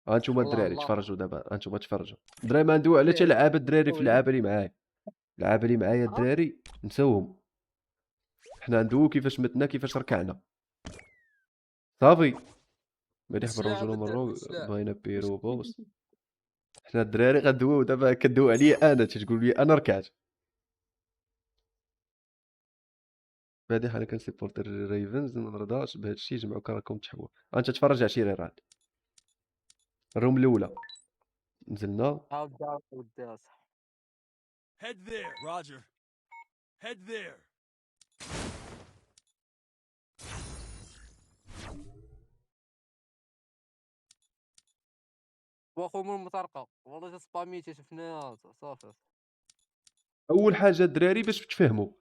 ها نتوما الله الدراري الله. تفرجوا دابا، ها نتوما تفرجوا. الدراري ما ندوي على حتى فيه لعابه الدراري في قوية. اللعابه اللي معايا. اللعابه اللي معايا اه الدراري نساوهم. حنا ندويو كيفاش متنا كيفاش ركعنا. صافي. مليح السلاح بالرجوله بالدرب مرو السلاح. باينه بيرو بوس. حنا الدراري غندويو دابا كدوي عليا انا تتقول لي انا ركعت. بهادي حاله كنسيبورتي الريفنز ما نرضاش بهذا الشيء جمعوا راكم تحبوا. انت تفرج عشيري راه الروم الاولى نزلنا. عاود دار ودي صح. Head there. Roger. Head there. واخو من المطرقة والله جا سباميتي شفناها صافي. اول حاجه الدراري باش تفهموا،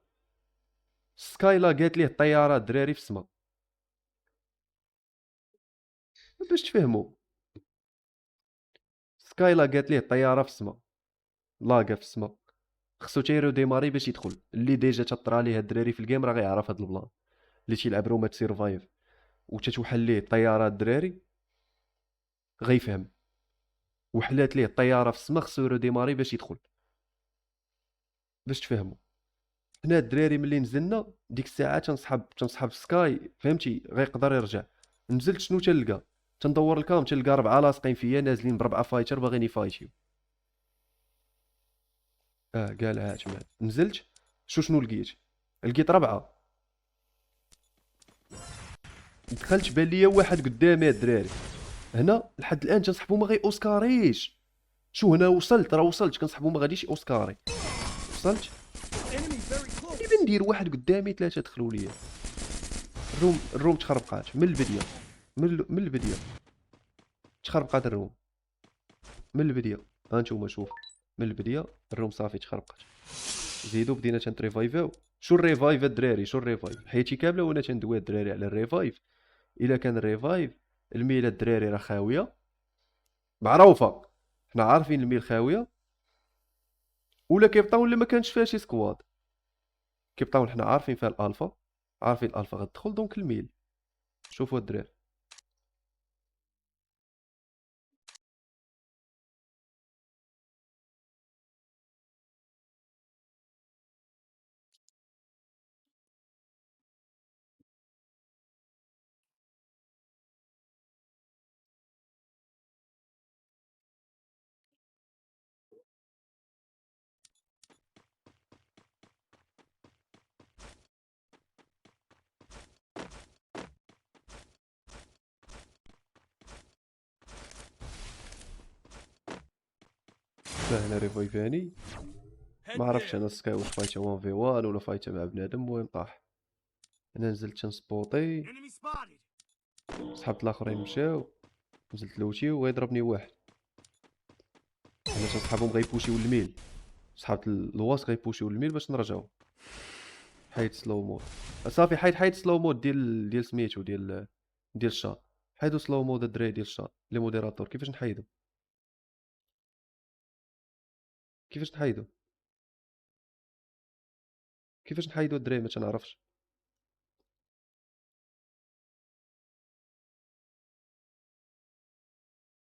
سكايلا قالت ليه الطياره الدراري في السماء. باش تفهموا، سكايلا قالت ليه الطياره في السماء، لاقا في السماء. خصو تيرو ديماري باش يدخل. اللي ديجا تطرا ليه الدراري في الجيم راه غيعرف هاد البلان. اللي تيلعب رومات سيرفايف وتتوحل ليه الطياره الدراري غيفهم. وحلات ليه الطياره في السماء خصو يرو ديماري باش يدخل. باش تفهموا، حنا الدراري ملي نزلنا ديك الساعه تنصحاب سكاي فهمتي غيقدر يرجع. نزلت شنو تلقى؟ تندور الكام تلقى 4 لاصقين فيا نازلين ب4 فايتر باغيين يفايتيو. قالها تما نزلت. شنو لقيت 4. دخلت بان ليا واحد قدامي الدراري. هنا لحد الان تنصحبو ما غي اوسكاريش. شو هنا وصلت راه وصلت كنصحبو ما غاديش اوسكاري. وصلت. Enemy very close. كيف ندير واحد قدامي 3 دخلوا ليا. الروم تخربقات من البدايه. من البدايه تخربقات الروم من البدايه. ها نتوما شوف من البدايه الروم صافي تخربقات. زيدو بدينا تنريفايفاو. شو الريفايف الدراري؟ شو الريفايف؟ حياتي كامله وانا تندوي الدراري على الريفايف. الا كان الريفايف الميله الدراري راه خاويه معروفه. حنا عارفين الميل خاويه. ولا كيبطاون اللي ما كانش فيها شي سكواد. كيبطاون حنا عارفين فيها الالفا. عارفين الالفا غتدخل دونك الميل. شوفوا الدراري. هنا ريفايفاني. Head ما عرفتش there. انا سكاي واش فايته 1 في 1 ولا فايته مع بنادم. المهم طاح. انا نزلت تنسبوطي. Enemy spotted. صحابت الاخرين مشاو. نزلت لوتيو ويضربني واحد. انا صحابهم غيبوشيو الميل. صحاب الواس غيبوشيو الميل باش نرجعو. حيد سلو مود. صافي حيد سلو مود ديال سميتو ديال الشات. حيدو سلو مود الدراري ديال الشات لي موديراتور. كيفاش نحيدو؟ كيفاش نحيدو؟ كيفاش نحيدو الدراري ما تنعرفش.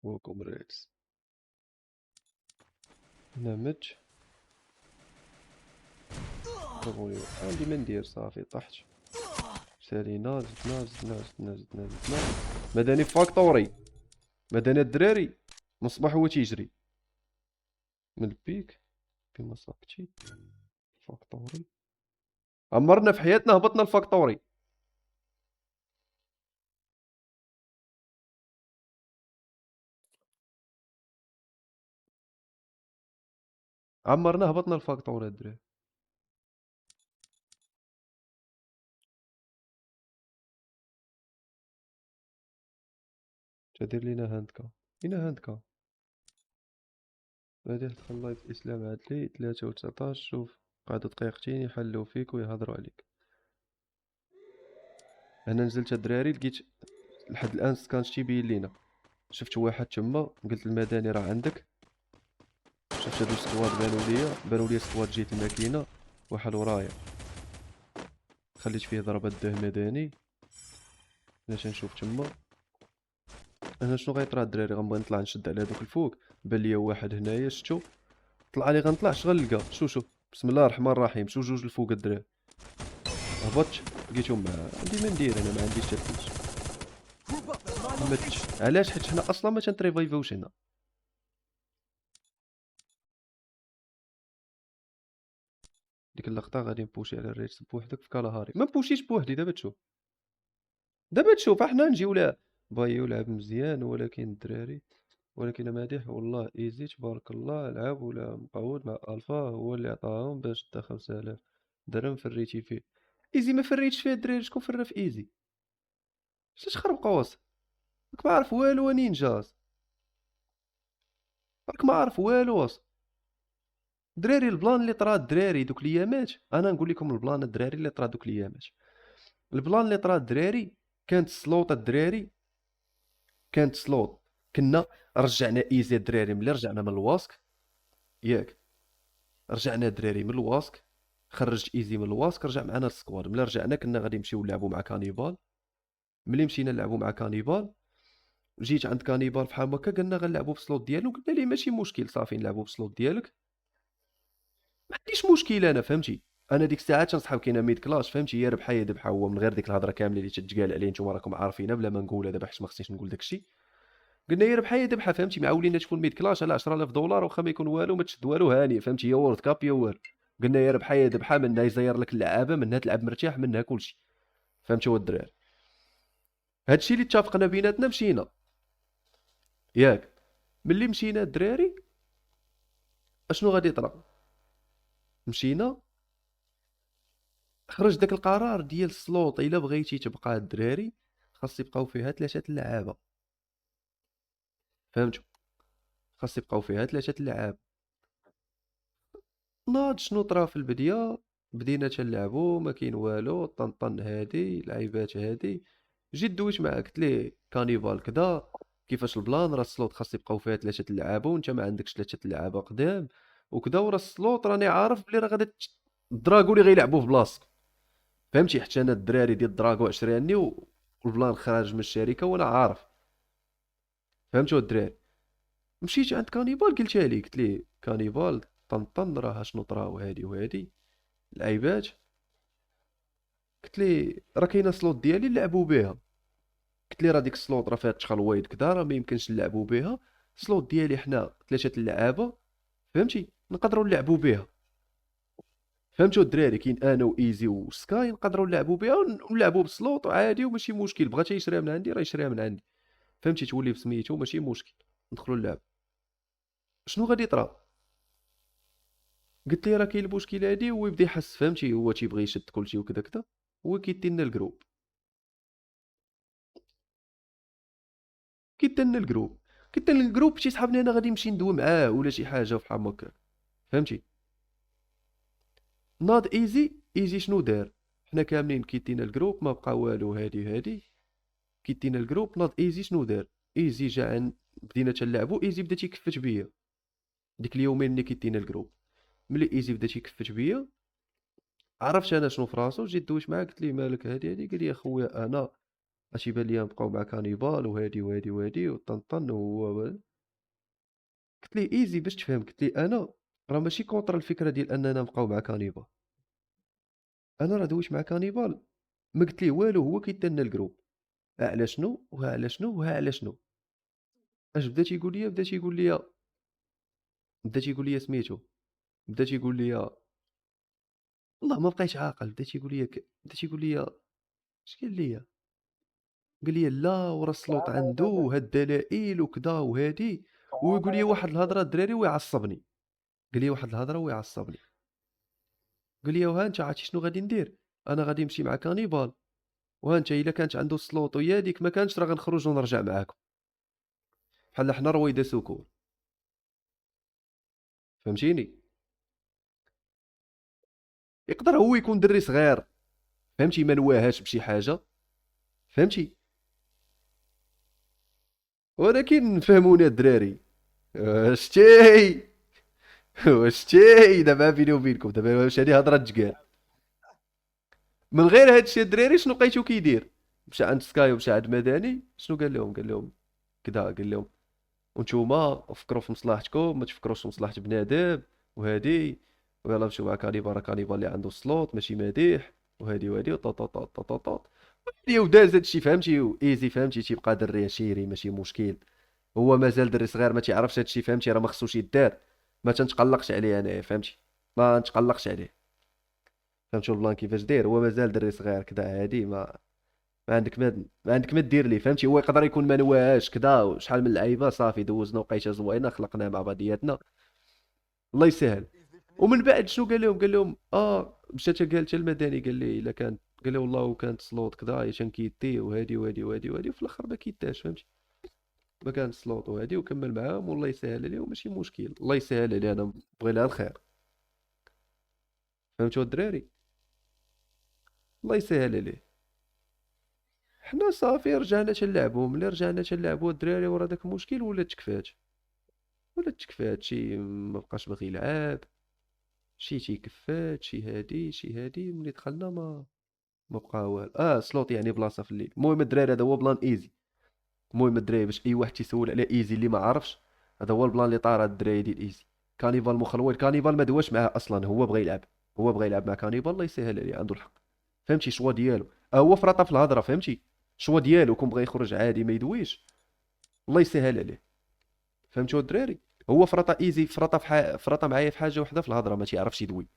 وكم ريكس نمج. ضربوني عندي ما ندير. صافي طحت. سالينا زدنا. مداني فاكتوري. مداني الدراري من الصباح هو تيجري من البيك كما صاحبتي. فاكتوري عمرنا في حياتنا هبطنا الفاكتوري. عمرنا هبطنا الفاكتوري الدراري. تدير لينا هاندكا. لينا هاندكا. غادي تدخل لايف اسلام عادلي 3 و19. شوف قعدوا دقيقتين يحلوا فيك ويهضروا عليك. انا نزلت الدراري لقيت لحد الان سكانش تيبين لينا. شفت واحد تما قلت المدني راه عندك. شفت هادو سكواد بانوا ليا سكواد جيت الماكينه. واحد ورايا خليت فيه ضربة ده مدني. انا تنشوف تما انا شنو غيطرا الدراري؟ غنبغي نطلع نشد على هذوك الفوق، بان ليا واحد هنايا شتو، طلع لي غنطلع اش غنلقى؟ شوف بسم الله الرحمن الرحيم، شوف جوج الفوق الدراري، هبطت لقيتهم عندي ما ندير، انا ما عنديش حتى فلوس. Group up at my ماتش location. علاش؟ حيت حنا اصلا ما تنتريفايفوش هنا. ديك اللقطه غادي نبوشي على الريس بوحدك في كالهاري، ما نبوشيش بوحدي. دابا تشوف، دابا تشوف احنا نجيو لا بايو لعب مزيان، ولكن الدراري، ولكن مادح والله ايزي تبارك الله، لعب ولا مقود مع الفا، هو اللي عطاهم باش دا 5000 درهم فريتي فيه. ايزي ما فريتش فيه الدراري، شكون فرا في ايزي؟ علاش خربقوص؟ راك ما عارف والو نينجاز، راك ما عارف والو اصلا. دراري البلان اللي طرا الدراري دوك الايامات، انا نقول لكم البلان الدراري اللي طرا دوك الايامات. البلان اللي طرا الدراري كانت سلوط الدراري، كانت سلوط. كنا رجعنا ايزي الدراري ملي رجعنا من الواسك، ياك رجعنا الدراري من الواسك، خرجت ايزي من الواسك، رجع معنا السكواد. ملي رجعنا كنا غادي نمشيو نلعبوا مع كانيبال. ملي مشينا نلعبوا مع كانيبال، جيت عند كانيبال بحال هكا، قلنا غنلعبوا بسلوط ديالو، قلنا ليه ماشي مشكل صافي نلعبوا بسلوط ديالك، ما عنديش مشكل انا، فهمتي؟ انا ديك الساعه تنصحاب كاينه ميد كلاش، فهمتي؟ يا ربحه يا ذبحه، هو من غير ديك الهضره كامله اللي تتقال عليه نتوما راكم عارفينها بلا ما نقولها دابا حيت ما خصنيش نقول داكشي. قلنا يا ربحه يا ذبحه، فهمتي؟ معولين تكون ميد كلاش على 10000 دولار، واخا ما يكون والو ما تشد والو، هاني فهمتي؟ يا وورد كاب يا والو. قلنا يا ربحه يا ذبحه، منها يزير لك اللعابه، منها تلعب مرتاح، منها كلشي، فهمتي؟ الدراري هادشي اللي اتفقنا بيناتنا، مشينا ياك. ملي مشينا الدراري اشنو غادي يطرا؟ مشينا، خرج داك القرار ديال السلوط، الا بغيتي تبقى الدراري خاص يبقاو فيها 3 اللعابه، فهمتوا؟ خاص يبقاو فيها 3 اللعابه. ناض شنو طرا في البديه؟ بدينا تنلعبوا ما كاين والو، طنطن هادي لعيبات هادي. جيت دويت معاه قلت ليه كانيفال كدا، كيفاش البلان؟ راه السلوط خاص يبقاو فيها 3 اللعابه، وانت ما عندكش 3 اللعابه قدام وكدا، وراه السلوط راني عارف بلي راه غادي الدراغو اللي غيلعبوا في بلاصتك، فهمتي؟ حتى انا الدراري ديال الدراغو عشراني والبلان خارج من الشركه وانا عارف، فهمتوا الدراري؟ مشيت عند كانيبال قلتها ليه، قلت ليه كانيبال طنطن راه شنو طرا وهادي وهادي العيبات. قلت ليه راه كاينه سلوت ديالي نلعبوا بها، قلت ليه راه ديك السلوت راه فيها تشخلويض كدا، راه ما يمكنش نلعبوا بها. سلوت ديالي حنا 3 اللعابه، فهمتي؟ نقدروا نلعبوا بها، فهمتوا الدراري؟ كاين انا وايزي وسكاي نقدروا نلعبوا بها، ونلعبوا بسلوط عادي وماشي مشكل. بغات يشريها من عندي راه يشريها من عندي، فهمتي؟ تولي بسميتو ماشي مشكل، ندخلوا نلعب. شنو غادي يطرا؟ قلت لي راه كاين المشكل هادي، هو يبدا يحس، فهمتي؟ هو تيبغي يشد كلشي وكذا كذا، هو كيدينا الجروب، كيدينا الجروب، كيدينا الجروب. شي صحابني انا غادي نمشي ندوي معاه ولا شي حاجه بحال هكا، فهمتي؟ ناض ايزي، ايزي شنو دار؟ حنا كاملين كيدينا الجروب، ما بقى والو، هادي كيدينا الجروب. ناض ايزي شنو دار؟ ايزي جا عند، بدينا تنلعبوا، ايزي بدا تيكفت بيا ديك اليومين اللي كيدينا الجروب. ملي ايزي بدا تيكفت بيا، عرفت انا شنو في راسو، جيت دويت معاه قلت ليه مالك هادي قال لي اخويا انا اش يبان ليا نبقاو مع كانيبال وهادي وهادي وهادي وطنطن قلت ليه ايزي باش تفهم، قلت ليه انا راه ماشي كونتر الفكره ديال اننا نبقاو مع كانيبال، انا راه دويت مع كانيبال ما قلت ليه والو، هو كيدنا الجروب، ها على شنو وها على شنو وها على شنو. اش بدا تيقول لي؟ بدا تيقول لي سميتو، بدا تيقول لي والله ما بقيتش عاقل، بدا تيقول لي اش قال لي؟ قال لي لا ورا السلوط عنده وهاد الدلائل وكذا وهادي، ويقول لي واحد الهضره الدراري ويعصبني، قال لي واحد الهضره ويعصبني، قال لي وها انت عرفتي شنو غادي ندير؟ انا غادي نمشي مع كانيبال، وها انت الا كانت عنده السلوط ويا ديك ما كانش راه غنخرج ونرجع معاكم بحال حنا رويده سكور، فهمتيني؟ يقدر هو يكون دري صغير، فهمتي؟ ما نواهاش بشي حاجه، فهمتي؟ ولكن فهموني الدراري. شتي شتي دابا بيني وبينكم، دابا واش هادي هضره تقال؟ من غير هادشي الدراري شنو لقيتو كيدير؟ مشى عند سكاي ومشى عند مداني، شنو قال لهم؟ كدا قال لهم وانتوما فكروا في مصلحتكم، ما تفكروش في مصلحة بنادم وهادي، ويلا مشيو مع كانيبال، راه كانيبال اللي عنده سلوط ماشي مديح، وهادي وطاط طاط طاط طاط طاط. وداز هادشي فهمتي، ايزي فهمتي، تيبقى دري عشيري ماشي مشكل. هو مازال دري صغير ما تيعرفش هادشي فهمتي، راه ما خصوش يدار. ما تنتقلقش عليه انايا فهمتي، ما نتقلقش عليه. فهمتوا البلان كيفاش داير؟ هو مازال دري صغير كدا هادي، ما عندك ما دير ليه فهمتي. هو يقدر يكون ما نواهاش كدا، وشحال من لعيبه صافي دوزنا وقيته زوينه خلقنا مع بعضياتنا، الله يسهل. ومن بعد شنو قال لهم؟ قال لهم مشى قال حتى المدني، قال لي الا كان، قال لي والله كانت سلوط كدا يا كيدي وهادي وهادي وهادي وهادي، وفي الاخر ما كيداش فهمتي. ما كان سلوط وهادي وكمل معاهم، والله يسهل عليهم ماشي مشكل، الله يسهل عليه، انا بغي لها الخير. فهمتوا الدراري؟ الله يسهل عليه. حنا صافي رجعنا تنلعبوا، ملي رجعنا تنلعبوا الدراري ورا داك المشكل ولا تكفات شي مبقاش باغي يلعب، شي تيكفات شي هادي شي هادي. ملي دخلنا ما بقى والو. سلوط يعني بلاصه في الليل. المهم الدراري هذا هو بلان ايزي. المهم الدراري باش اي واحد تيسول على ايزي اللي ما عارفش، هذا هو البلان اللي طار هاد الدراري ديال ايزي. كانيفال مخلوي، كانيفال ما دواش معاه اصلا، هو بغى يلعب، هو بغى يلعب مع كانيفال، الله يسهل عليه عنده الحق فهمتي. شوا ديالو هو فرطه في الهضره فهمتي، شوا ديالو كون بغى يخرج عادي ما يدويش، الله يسهل عليه. فهمتوا الدراري؟ هو فرطه ايزي، فرطه معايا في حاجه وحده في الهضره، ما تيعرفش يدوي.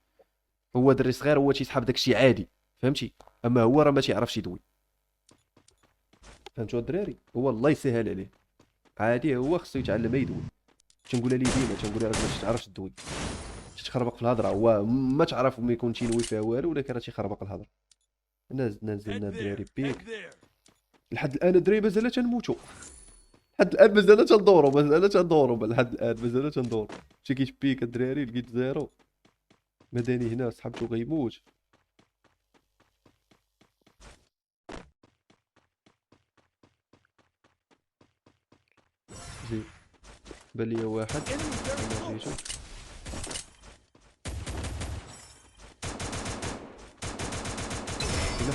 هو دري صغير، هو تيسحب داكشي عادي فهمتي، اما هو راه ما تيعرفش يدوي. فهمتوا الدراري؟ هو الله يسهل عليه عادي، هو خصو يتعلم يدوي. تنقولها لي ديما، تنقول لها راك ما تعرفش تدوي، تتخربق في الهضره. هو ما تعرف ما يكون تينوي فيها والو، ولكن راه تيخربق الهضره. نزلنا الدراري بيك. لحد الان الدراري مازال تنموتوا، لحد الان مازال تندوروا لحد الان مازال تندوروا. مشي كيتبيك الدراري لقيت زيرو. مداني هنا صحبتو غيموت. جي بان ليا واحد Enemy very انا close.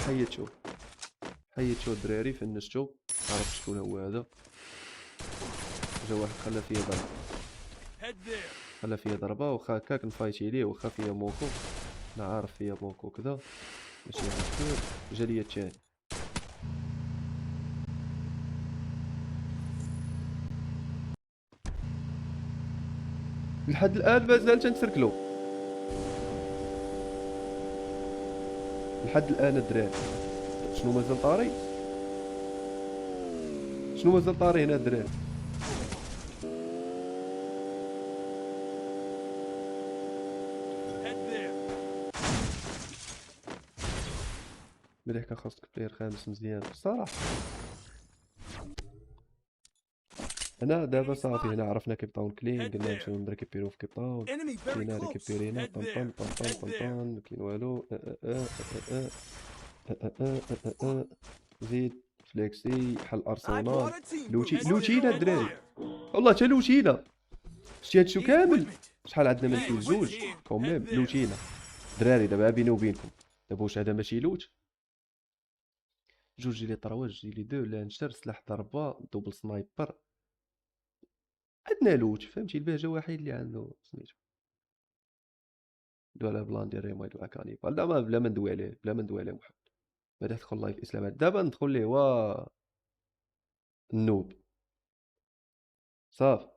ريتو. انا حيدتو الدراري، فنشتو، عرفت شكون هو هذا. جا واحد خلى فيا ضربه، Head there. خلى فيا ضربه، واخا هكاك نفايتي ليه، واخا فيا موكو، انا عارف فيا موكو كذا ماشي مشكل. جا ليا الثاني. لحد الان مازال تنسركلو، لحد الان الدراري. شنو مازال طاري؟ شنو مازال طاري هنا الدراري؟ Head there. مليح، كان خاصك بلاير خامس مزيان بصراحه. هنا دابا Enemy صافي، هنا spotted. عرفنا كيب تاون كلين، Head قلنا there. نمشيو نريكيبيرو في كيب تاون. Enemy very مشينا close. ريكيبيرينا Head طن there. طن طن طن Head طن there. طن، كاين والو. زيد فليكسي بحال I ارسنال. bought a team لوتي boost. لوتينا Head الدراري، there. والله تا لوتينا. شتي هادشي Need كامل، equipment. شحال عندنا من Hey, كيل؟ equipment جوج here. كوميم Head there. لوتينا. دراري دابا بيني وبينكم، دابا واش هذا ماشي لوت؟ جوج لي طروا، جوج لي دو لانشتر، سلاح ضربه، دوبل سنايبر. عندنا لوت فهمتي، البهجه وحيد اللي عنده سميتو. ندوي على بلان ديال ريمايد ولا كانيبال، لا ما بلا ما ندوي عليه، بلا ما ندوي عليه محمد. بعدا تدخل لايف اسلام دابا ندخل ليه هو النوب صافي.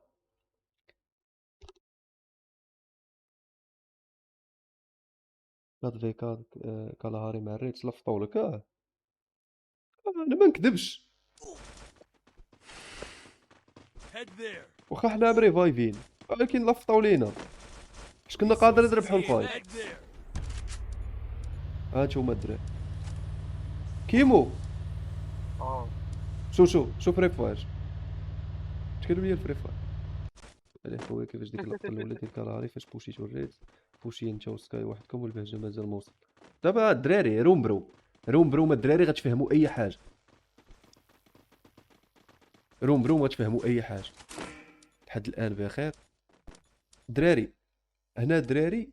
هاد فيكا كالهاري مع الريتش لفطوا لك. انا ما نكذبش، Head there. واخا حنا مريفايفين ولكن لفطوا لينا، اش كنا قادرين نربحوا الفايت. Head there. هانتوما الدراري كيمو. اه شوف فري فاير، تكلم لي الفري فاير. عليه خويا كيفاش ديك اللقطه الاولى ديال كالهاري فاش بوشيتو الريت، بوشي انت وسكاي وحدكم والبهجه مازال موصل. دابا الدراري روم برو ما الدراري غتفهموا اي حاجه، روم برو ما تفهموا اي حاجه لحد الان بخير. دراري هنا الدراري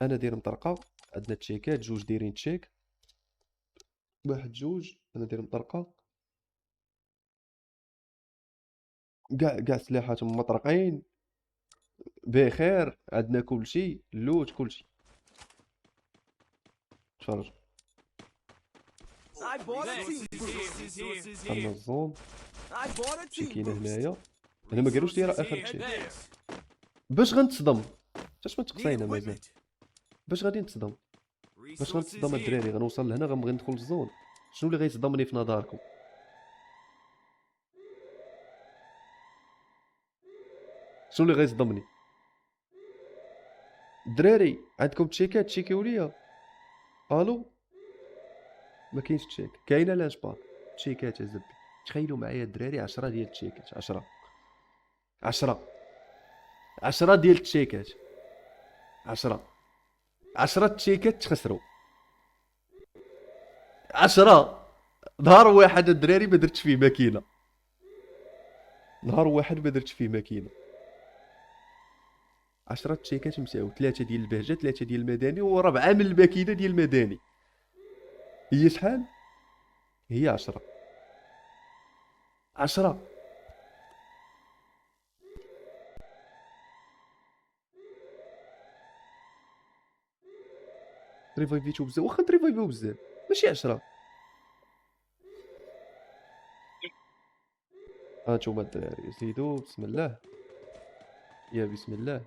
انا داير مطرقه، عندنا تشيكات جوج دايرين تشيك، واحد جوج، انا داير مطرقه. كاع سلاحاتهم مطرقين بخير، عندنا كلشي اللوت كلشي. تفرج I bought a team boost. دخلنا الزون. I bought a شي team كاينه boost. هنايا، هنا ما قالوش لي راه اخر Head شيء. there. باش غنتصدم حتى ما Need تقصينا مازال. equipment. باش غادي نتصدم، باش Resources غنتصدم here. الدراري، غنوصل لهنا غنبغي ندخل للزون. شنو اللي غيصدمني في نظركم؟ شنو اللي غيصدمني؟ الدراري عندكم تشيكات تشيكيو ليا؟ الو ما كاينش تشيك، كاينه لانش بار تشيكات يا زبي. تخيلوا معايا الدراري 10 ديال التشيكات، 10 ديال التشيكات، 10 تشيكات تخسروا، 10 نهار واحد الدراري ما درتش فيه ماكينه، نهار واحد ما درتش فيه ماكينه. 10 تشيكات مشاو، 3 ديال البهجه، 3 ديال المدني، و4 من الماكينه ديال المدني. هي شحال؟ هي 10 10. ريفايفيتو بزاف، واخا تريفايفيو بزاف ماشي 10. هانتوما الدراري زيدو بسم الله، يا بسم الله.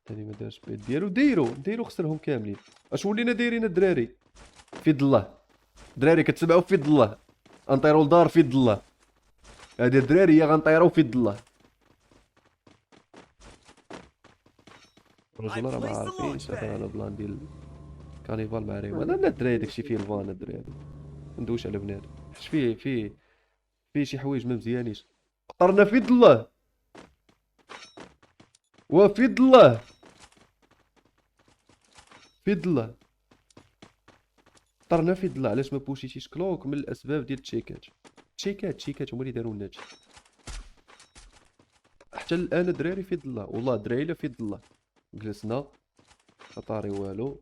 تاني ما دارش بيت ديالو، ديرو خسرهم كاملين. اش ولينا دايرين الدراري؟ في يد الله الدراري، كتسمعوا في يد الله، غنطيروا لدار في يد الله. هادي الدراري هي غنطيروا في يد الله. الرجل راه ما عارفينش هذا انا بلان ديال كانيفال مع ريما. انا الدراري داكشي فيه الفان الدراري، ندوش على بنادم حيت فيه شي حوايج ما مزيانيش. قطرنا في يد الله، وفي يد الله، في يد الله، قطرنا في يد الله. علاش ما بوشيتيش كلوك؟ من الاسباب ديال التشيكات هما اللي داروا لنا هادشي. حتى الان دراري في يد الله، والله الدراري لا في يد الله. جلسنا خطاري والو،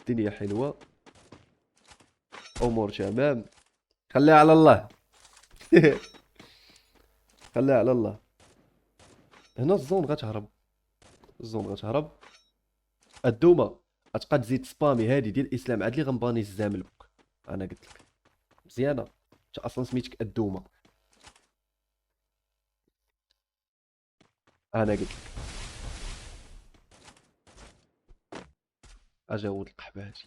الدنيا حلوه، امور تمام، خليها على الله. خليها على الله. هنا الزون غتهرب، الدومه غتبقى تزيد سبامي. هادي ديال الاسلام عاد لي غنباني الزامل بوك. انا قلت لك مزيانه، انت اصلا سميتك الدومه. انا قلت لك اجا ولد القحباجي.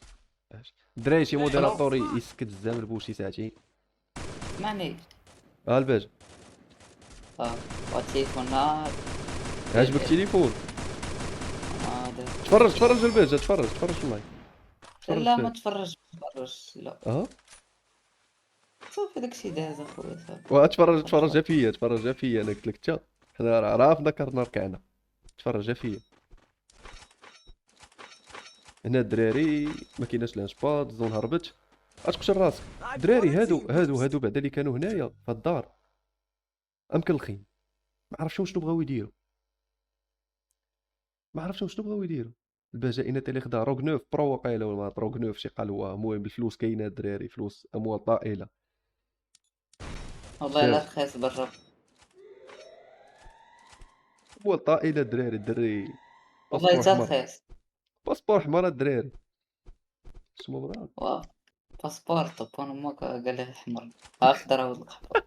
الدراري شي موديراتور يسكت الزامل بوشي ساعتين. اسمعني. الباج والتليفون هاد عجبك التليفون؟ هذا. تفرج الباج، تفرج في اللايف. لا فيه. ما تفرج لا اه صافي داكشي داز اخويا صافي. تفرج فيا انا قلت لك حتى حنا عرفنا كرنا ركعنا. تفرج فيا. هنا الدراري ما كايناش لانش باد، الزون هربت. غتقتل راسك الدراري. هادو بعدا اللي كانوا هنايا في الدار مكلخين، ما عرفتش شنو بغاو يديروا. البهجائنات اللي خدا روغ نوف برو وقيله، ولا ما روغ نوف شي قالوا. المهم الفلوس كاينه الدراري، فلوس اموال طائله. والله لا تخاس بالرب. اموال طائله الدراري. والله باسبور حتى حمر، تخاس. باسبور حمر الدراري. اسمه مراد. واه باسبور طبون امك قال لي احمر اخضر ولد القحبه.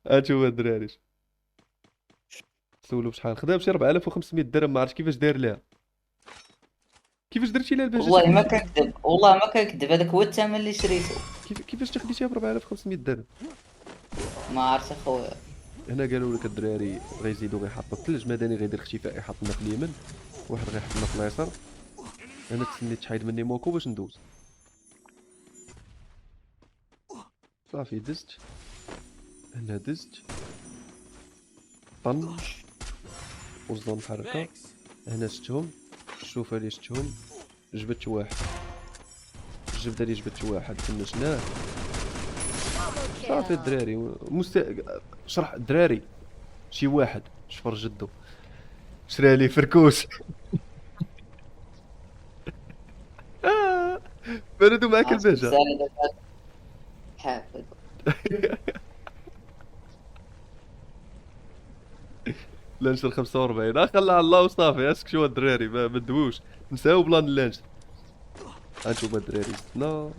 هاتشوفا الدراري سولو بشحال خدا، بشي 4500 درهم. ما عرفتش كيفاش داير ليها. كيفاش درتي لها البهجه؟ والله ما كنكذب، هذاك هو الثمن اللي شريته. كيفاش تخديتيها ب 4500 درهم؟ ما عرفت اخويا. هنا قالوا لك الدراري غيزيدوا غيحطوا الثلج، مدني غيدير اختفاء يحط لنا في اليمين، واحد غيحط لنا في اليسار. انا تسنيت تحيد مني موكو باش ندوز. صافي دزت، هنا دزت طن والزون محركه. هنا شفتهم، شوف هادي شفتهم، جبت واحد، جبت واحد فنشناه. صافي الدراري شرح الدراري. شي واحد شفر جدو شرا لي فركوس. بردوا معاك البهجه. حافظ لانشر 45 خلى على الله وصافي. اسكتوا الدراري ما تدووش، نساو بلان اللانشر. هانتوما الدراري ستنا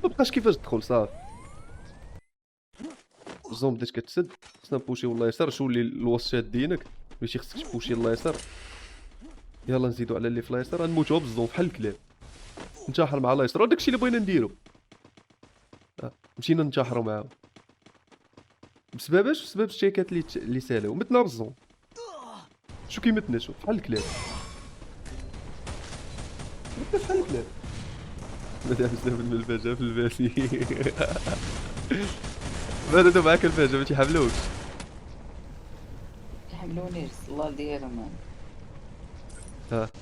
مبقاش كيفاش تدخل صافي. الزوم بدات كتسد، خصنا نبوشيو اليسار. شو اللي الوسط شادينك ماشي خصك تبوشي اليسار. يلا نزيدو على اللي في اليسار، غنموتو بالزوم بحال الكلاب. نتاحر مع اليسار وداكشي اللي بغينا نديرو. مشينا نتاحرو معاهم بسبب اش؟ بسبب الشيكات اللي سالاو. متنا بالزوم، شو كيمتنا؟ شوف بحال الكلاب، متنا بحال الكلاب. مادام بزاف من الفجأة في الباسي. بردوا معاك الفجأة ما تيحملوكش. يحملونيش الله ديالهم. ها شحال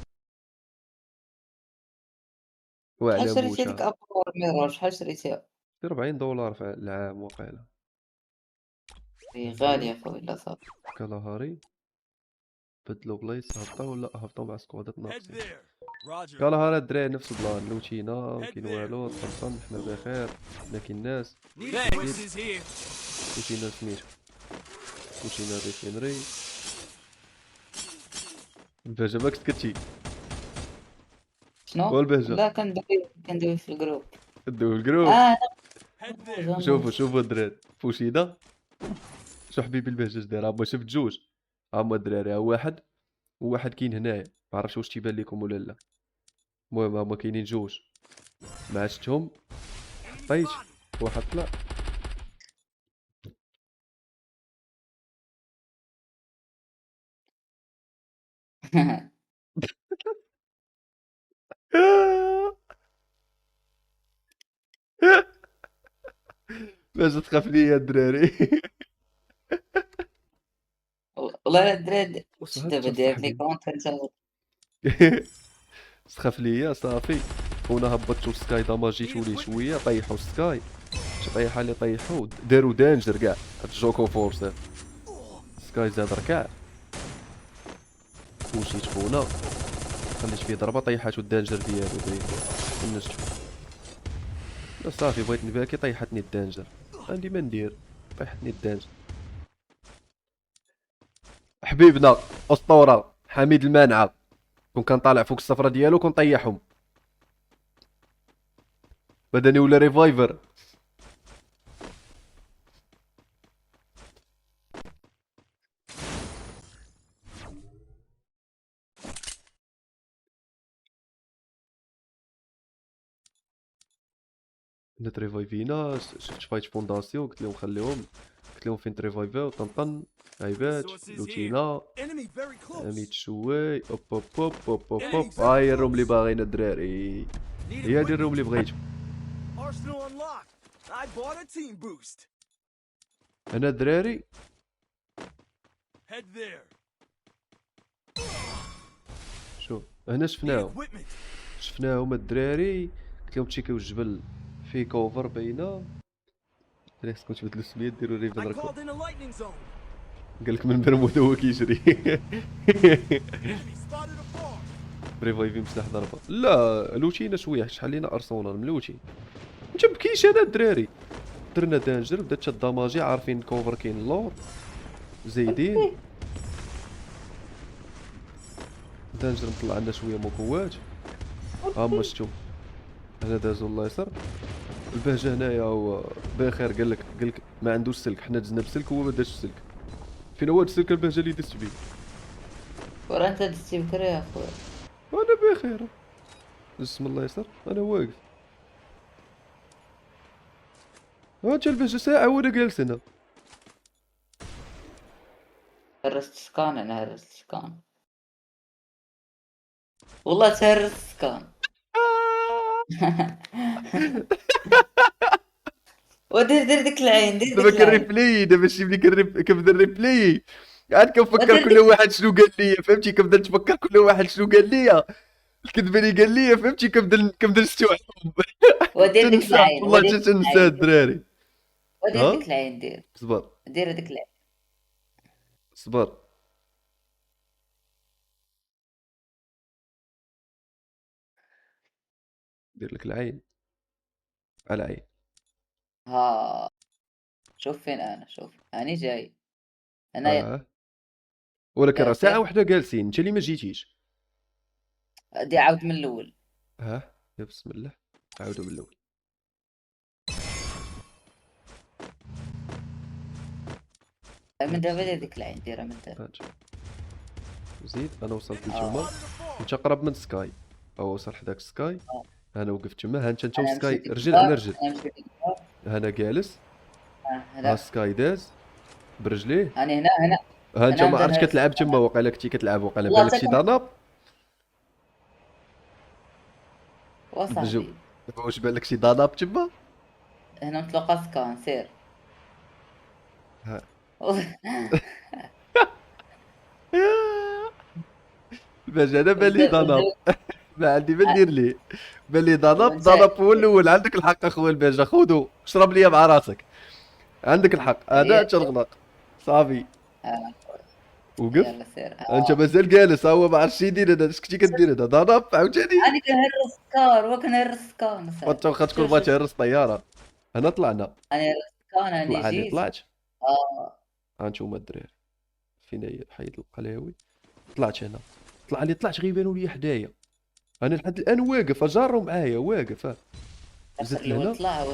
واعلى شريتي ديك موشة ابور ميرور؟ شحال شريتيها؟ $40 في العام وقيلا. هي غالية خويا لا صافي. كالهاري بدلو بلايص هبطا ولا هبطو مع سكوادات Head ناقصين. there. Roger. كالهاري الدراري نفس البلان، لوتينا مكاين والو، طنطن حنا بخير، حنا كاين ناس. Need Thanks. forces here. لوتينا سميتو لوتينا ريفينري. البهجة ما كنت كتشي شنو؟ والبهجة لا كندوي في الجروب. ندوي الجروب. Head there. شوفوا الدراري فوشيدا. شو حبيبي البهجة داير؟ هما شفت جوج، هما الدراري، ها واحد وواحد كاين هنايا، معرفتش واش تيبان لكم ولا لا. المهم هما كاينين جوج، ما شفتهم حطيت واحد طلع. باش تخاف ليا الدراري. والله لا الدراري واش واش هاد دابا الشخص داير لي صاحبي؟ كونت انت؟ تخاف ليا صافي. خونا هبطتو السكاي داماجيتو ليه شويه، طيحو السكاي، شي طيحه اللي طيحو دارو دانجر كاع. هاد الجوكو فورس هاد. سكاي زاد ركع وجيت خونا خليت فيه ضربه طيحاتو الدانجر ديالو ونجتو. لا صافي بغيت نباكي طيحتني الدانجر، عندي ما ندير، طيحتني الدانجر. حبيبنا اسطوره حميد المانعه كون كان طالع فوق الصفرة ديالو كون طيحهم. بدني ولا ريفايفر. كنا تريفايفينا، شفت فايت فونداسيون قلت لهم خليهم، قلت لهم فين تريفايفيو. طنطن عيبات لوتينا Enemy very close. ميت شوي اوب اوب اوب اوب اوب اوب. هاي الروم اللي باغينا الدراري، Need هي هادي equipment. الروم اللي بغيتو. Arsenal unlocked. I bought a team boost. انا الدراري Head there. شوف هنا Need شفناهم، equipment. شفناهم الدراري. قلت لهم تشيكيو الجبل فيه كوفر باينه. دراري خصكم تبدلوا السميات ديروا ريفن I راكم. called in a lightning zone. قال لك من برمودا هو كيجري. Enemy spotted a farm. ريفايفي مسلاح ضربه. لا لوتينا شويه شحال لينا ارسنال ملوتي. متبكيش انا الدراري. درنا دانجر بدات الدماجي عارفين كوفر كاين اللور زايدين. دانجر مطلع لنا شويه مقوات. هما شفتو هنا دازو الله يسر. البهجه هنايا هو بخير قال لك ما عندوش سلك، حنا دزنا بسلك هو ما داش السلك. فين هو هاد السلك البهجه اللي دزت بيه؟ ورا انت دزتي بكري يا خويا. انا بخير بسم الله يسر انا واقف. ها جا البهجه ساعه وانا جالس هنا. هرست سكان، انا هرست سكان والله تهرست سكان. ودير ديك العين، دير دابا ديك العين. كنريبلي، دابا شي ملي كنبدا نريبلي عاد كنفكر ودير كل ديك واحد شنو قال لي، فهمتي؟ كنبدا نتفكر كل واحد شنو قال لي، الكذبه اللي قال لي، فهمتي؟ كنبدا نستوعبهم. ودير ديك تنسى العين، والله ودير ديك تنسى العين، الدراري. ودير ها ديك العين، دير صبر دير ديك العين. صبر دير لك العين. على عين. ها شوف فين انا، شوف هاني جاي انا ولكن راه ساعة ياسر. وحدة جالسين، انت اللي ما جيتيش. دي عاود من الاول. يا بسم الله، عاودوا من الاول. من دابا هذيك العين ديرها من دابا. هانت. زيد انا وصلت آه. لتما، انت قرب من سكاي، او وصل حداك سكاي. آه. انا وقفت تما، ها انت انا وسكاي مشيت رجل على للدار، رجل. انا مشيت للدار. انا جالس، ها هنا سكاي داز برجليه. هاني هنا ها انت انا ما نبدا عرفتش نهرس. كتلعب تما، وقيلا كنتي كتلعب، وقيلا والله بالك شي تكون ضناب. وصاحبي واش بالك شي ضناب تما؟ هنا نتلاقى سكان سير. ها. باش انا بالي ضناب، ما عندي ما ندير ليه. بالي ضناب، ضناب هو الاول. عندك الحق اخويا الباشا، خذو شرب ليا مع راسك. عندك الحق، انا تنغلق صافي. وقف. يلا سير. انت مازال جالس، هو ما عرفتش يدير. انا اش كنتي كدير هذا ضناب عاوتاني. انا كنهرس سكان وكنهرس سكان. وانت واخا تكون بغيت تهرس طياره. هنا طلعنا. انا هرس سكان انا طلع لي جيت. طلعت. اه ها انتوما الدراري، فين هي حيد القلاوي. طلعت هنا، طلعت غير يبانوا لي حدايا. انا لحد الان واقف، جارو معايا واقف. زدت الاول لهنا، طلع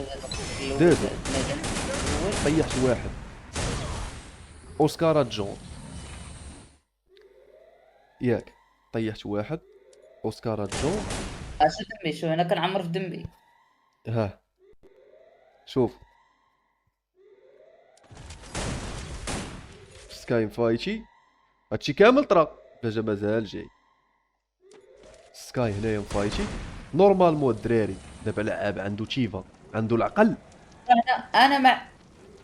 دازو. طيحت واحد، اوسكارا جون ياك. طيحت واحد، اوسكارا جون. شو دمي، شو هنا كنعمر في دمي. ها شوف، سكاي فايتي، هادشي كامل طرا. باجا مازال جاي. سكاي هنايا مفايتي. نورمالمون الدراري دابا لعاب عنده تيفا، عنده العقل. انا مع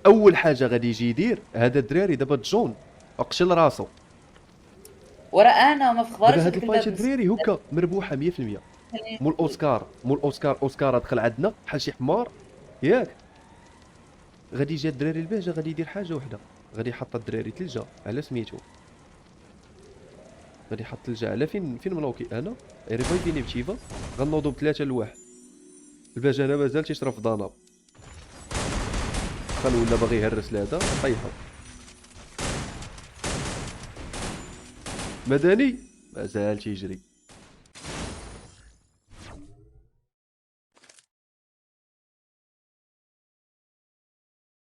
اول حاجه غادي يجي يدير هذا الدراري دابا جون، اقشل راسو. ورا انا ما في دابا خبارش هاد الفايت الدراري هكا مربوحه 100%. مول اوسكار، اوسكار دخل عندنا بحال شي حمار ياك. غادي يجي الدراري البهجه، غادي يدير حاجه وحده، غادي يحط الدراري تلجه على سميتو. غادي يحط تلجه على فين ملوكي انا. ريفايفيني بتيفا، غنوضو ب3 لواحد. البهجه انا مازال تيشرب في ضناب. دخل ولا باغي يهرس لهذا، طيحو. مدني مازال تيجري.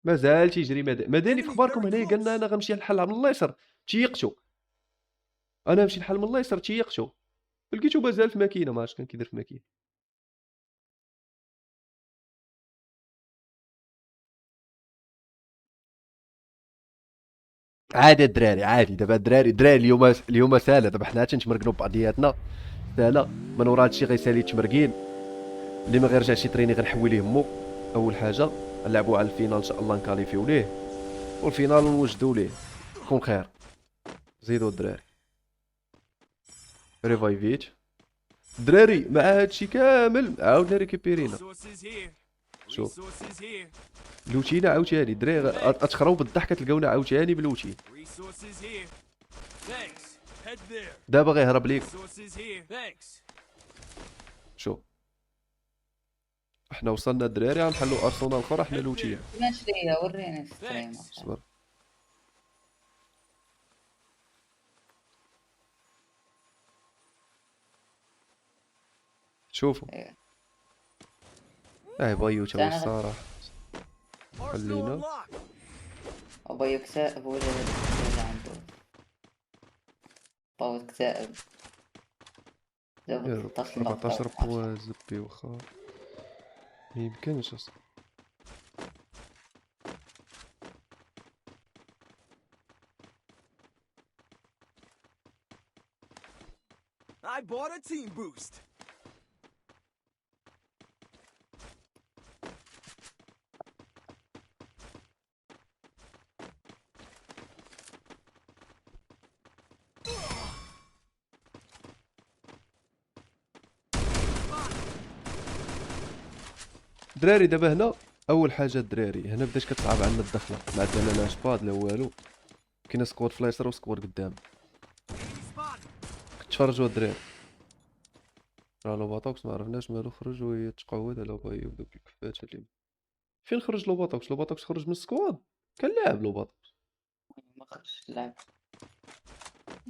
مازال تيجري. مدني في اخباركم هنايا قالنا انا غنمشي نحلها من اليسر، تيقتو. انا نمشي نحل من اليسر تيقتو. لقيتو مازال في ماكينه، ما عرفتش كان كيدير في ماكينه. عادي الدراري عادي. دابا الدراري اليوم ساهله. دابا حنا تنتمرقنوا ببعضياتنا ساهله. من ورا هادشي غيسالي تمرقين. اللي ما غيرجعش يتريني غنحوي ليه مو. اول حاجه نلعبوا على الفينال ان شاء الله، نكاليفيو ليه، والفينال نوجدوا ليه. يكون خير. زيدوا الدراري. ريفايفيت الدراري مع هادشي كامل عاودنا ريكيبيرينا. شوف لوتينا عاوتاني الدراري، غتخراو بالضحك تلقاونا عاوتاني بلوتين. دابا غيهرب ليك. شوف احنا وصلنا الدراري، غنحلوا ارسنال اخرى حنا لوتين. ماشي ليا وريني في ستريم. صبر. شوفوا بايو تا الصراحه خلينا. ابوي يكتئب ولا عنده طاوة اكتئاب. يا 14 بوا زبي واخا ميمكنش اصلا. I bought a team boost. دراري دابا هنا اول حاجه الدراري هنا بدات كتصعب عندنا الدخله، ما عندنا لا شباط لا والو. كاين سكواد في اليسار وسكواد قدام. تفرجوا الدراري. راه لوباتوكس ما عرفناش مالو خرج وهي تقعد على باي ودوك الكفات اللي فين خرج لوباتوكس. لوباتوكس خرج من السكواد. كان لاعب لوباتوكس. ما خرجش اللعب،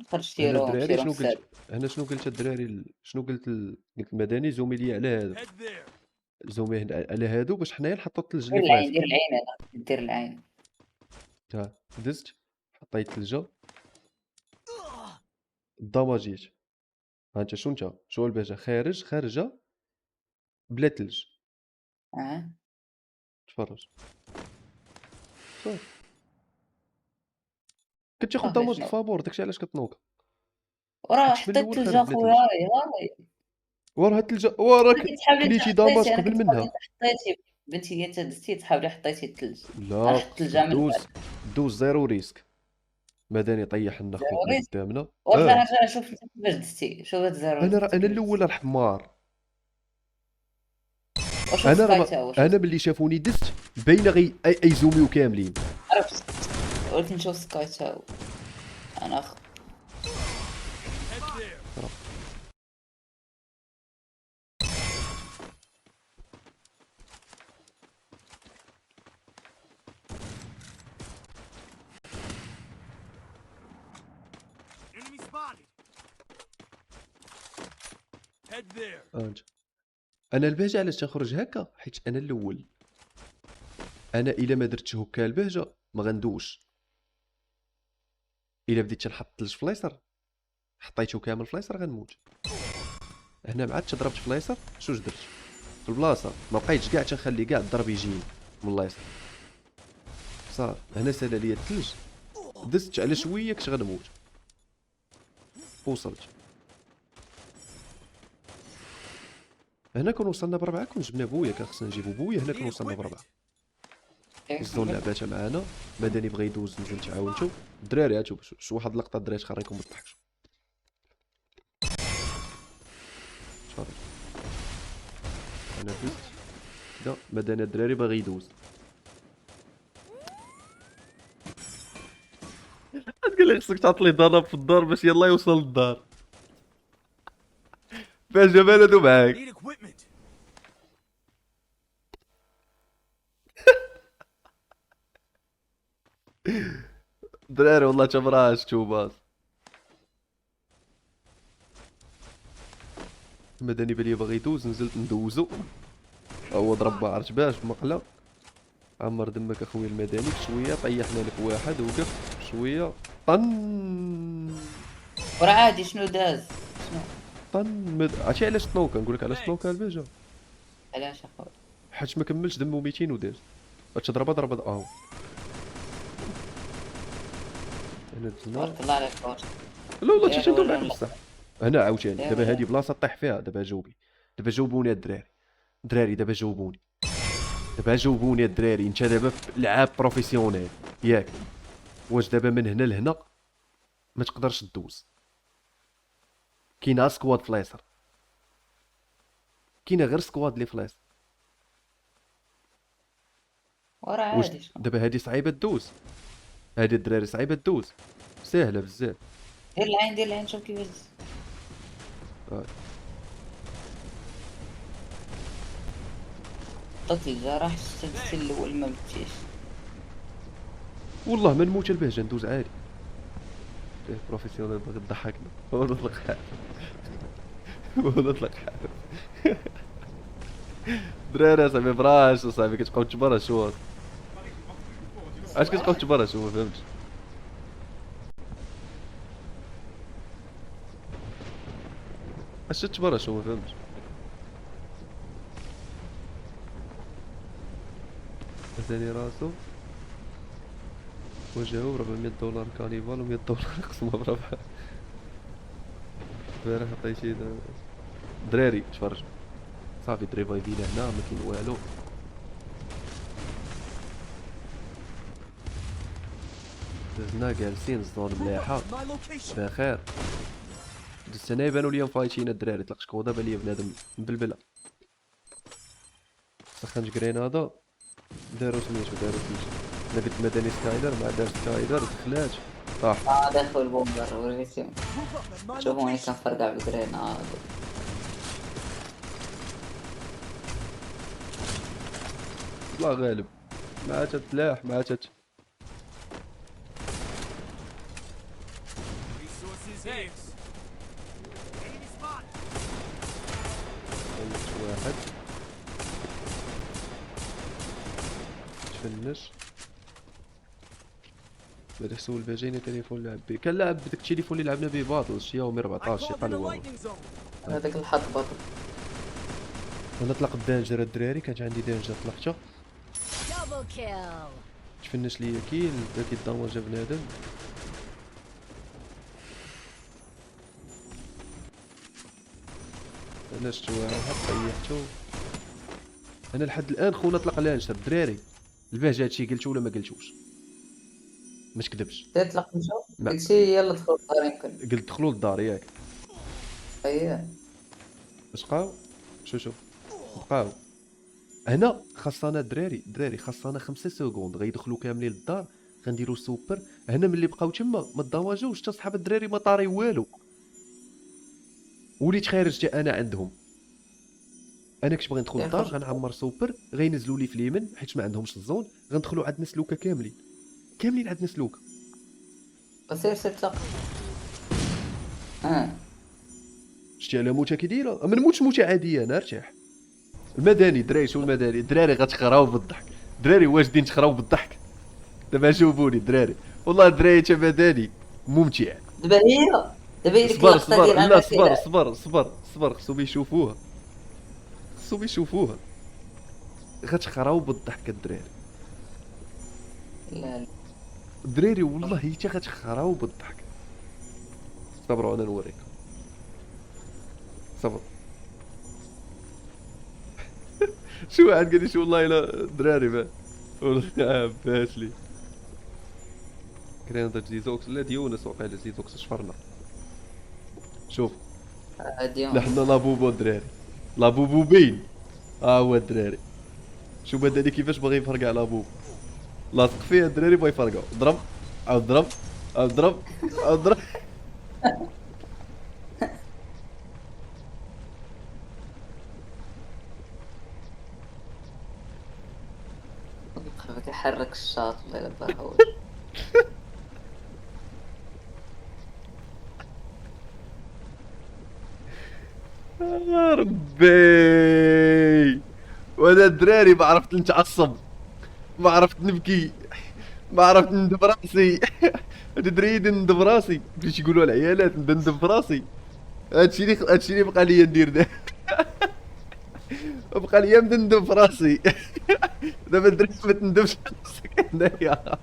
خرج هنا تيرو الدراري مشيرو شنو حساب. قلت. هنا شنو قلت الدراري شنو قلت قلت المدني زومي لي على هذا. Head there. زومي على هادو باش حنايا نحطو الثلج دير اللي في العين، راسك. دير العين، انا دير العين. ها دزت حطيت الثلجه الضماجيت. ها انت شو انت شو البهجه خارجه بلا ثلج. اه تفرج صافي. كنت تاخد صافي ضماج شنو، الفابور داكشي علاش كتنوض. وراه حيت من حطيت الاول الثلج خارج بلا اخويا، ثلج. هاي وراه الثلجه وراك كنتي تحاولي كليتي حطيتي، داماج انا قبل كنت تحاولي منها. حطيتي بنتي انت دزتي تحاولي حطيتي الثلج. انا لا حطيت الثلج خصك من بعد. دوز زيرو ريسك. مدني طيح لنا زيرو خوتنا ريسك. قدامنا. ورجع اه رجع شوف انت كيفاش دزتي، شوف هاد زيرو انا ريسك انا كيفاش الاول دزتي. الحمار. وشوف انا راه سكاي تا وشوف. انا ملي شافوني دزت باينه غي اي زوميو كاملين. عرفت، قلت نشوف سكاي تا. انا Head there. Enemy spotted. Head there. انت انا البهجه علاش تنخرج هكا حيت انا الاول. انا الا ما درتش هكا البهجه ما غندوش. الا بديت تنحط الثلج في اليسر حطيته كامل في اليسر غنموت. هنا ما عادش ضربت في اليسر شوش درت في البلاصه ما بقيتش كاع تنخلي كاع الضرب يجيني من اليسر صافي. هنا سالا ليا الثلج دزت على شويه كنت غنموت. وصلت هنا كون وصلنا بربعه كون جبنا بويا كان خصنا نجيبو بويا. هنا كون وصلنا بربعه الزون لعباتها معانا. مدني بغى يدوز نزلت عاونتو. الدراري هاتو شو واحد اللقطه الدراري تخريكم ما تضحكش. تفرج انا دزت كدا مدني الدراري باغي يدوز. تقول لي خصك تعطي لي ضرب في الدار باش يلا يوصل للدار. باش جبال هادو معاك. Need equipment. دراري والله تمراه شتو باص. مدني بالي باغي يدوز نزلت ندوزو. هو ضرب ما عرفت باش مقله. عمر دمك اخويا المدني شويه طيحنا لك واحد وقف شويه طن وراه عادي شنو داز شنو. عرفتي علاش طنوكا نقول لك علاش طنوكا البهجه علاش اخويا؟ حيت ما كملش دمو 200 وداز. باش ضربه اهو. هنا دزنا. تبارك الله عليك بارك. لا والله داير تيجي ندور ولا معاك لا؟ بصح. هنا عاوتاني داير دابا ولا هادي بلاصه طيح فيها. دابا جاوبوني الدراري. الدراري دابا جاوبوني. دابا جاوبوني الدراري. انت دابا في لعاب بروفيسيونيل ياك. واش دابا من هنا لهنا ما تقدرش تدوز. كاينه سكواد في اليسار. كاينه غير سكواد اللي في اليسار. وراه واش عادي شنو. دابا هادي صعيبه تدوز. هادي الدراري صعيبه تدوز. ساهله بزاف. دير العين، دير العين، شوف كيفاش دز. حطيت الجرح شتي الاول ما متيش. والله ما نموت البهجه ندوز عادي. فيه بروفيسيونيل باغي تضحكنا. هو نطلق حالف. هو نطلق حالف. دراري اصاحبي براش اصاحبي كتبقاو تجبرها شو اش كتبقاو تجبرها شو ما فهمتش. اش تجبرها شو ما فهمتش. ثاني راسو وجهه $400 كانيفال و$100 قسمه بربعه. البارح عطيتي دراري تفرج صافي دريفايفينا هنا ما كاين والو. دزنا جالسين الزون مليحه My location. بخير. دزت هنا يبانو ليا مفايتين الدراري. طلق شكوضه بان ليا بنادم مبلبله. سخنت كرينادا دارو سميتو. انا قلت مدني سكايلر مع دار سكايلر دخلات طاح. داخل البومبر وريتهم. Move up at my شوفوا وين location. كنفرقع بكرينا. الله غالب. ما تتلاح ما تت. Resources here. Enemy spot. خلصت واحد. تفنش. بدا سول باجيني تليفون لعب بيه. كان لاعب بداك التليفون اللي لعبنا به باطل شياومي I 14 شي called in a قالوا. lightning zone. هذاك الحظ بطل. انا طلق الدانجر الدراري، كانت عندي دانجر طلقتها. Double kill. تفنش ليا كيل بدا كيدمر بنادم. انا شفت واحد طيحتو. انا لحد الان خونا طلق لانشر الدراري. البهجه هادشي قلتو ولا ما قلتوش؟ ما تكذبش. تطلق نشوف. لا. قلتي يلا دخلوا الدار يمكن. قلت دخلوا للدار ياك. اييه. واش بقاو؟ شوف بقاو. هنا خاصنا الدراري خاصنا 5 سكوند غيدخلوا كاملين للدار. غنديروا سوبر. هنا ملي بقاو تما ما داواجوش حتى صحاب الدراري ما طاري والو. وليت خارج انا عندهم. انا كنت باغي ندخل يا للدار خرج. غنعمر سوبر غينزلوا لي في اليمين حيت ما عندهمش الزون. غندخلوا عندنا سلوكه كاملين عندنا سلوكه. سير تطلق. شتي على موته كيديرها ما نموتش موته عاديه انا ارتاح. المدني دراري شو المدني الدراري غتخراو بالضحك. دراري واجدين تخراو بالضحك. دابا شوفوني الدراري والله الدراري تا مدني ممتع. دابا هي ديك صبر اللقطه ديال لا أنا صبر خصهم يشوفوها غتخراو بالضحك الدراري. لا الدراري والله حتى غتخراو بالضحك. صبروا انا نوريكم. صبر. شو واحد قال لي شو والله الا الدراري با والله باش لي كرينا زيزوكس لا ديونس وقيلا زيزوكس شفرنا. شوف اليوم. نحن لابوبو الدراري لابوبو بين. هو الدراري شوف هذا كيفاش باغي يفرقع لابوبو. لاصق فيه الدراري بغا يفرقعو. ضرب عاود ضرب عاود ضرب عاود ضرب. خفك يحرك الشاط الله يلا باهوش. ربي وانا الدراري ما عرفت نتعصب ما عرفت نبكي ما عرفت ندب راسي. تدريد ندب راسي كيفاش يقولوا العيالات ندب راسي. هادشي اللي بقى لي ندير بقى لي ندب في راسي. دابا الدراري ما تندبش راسك هنايا.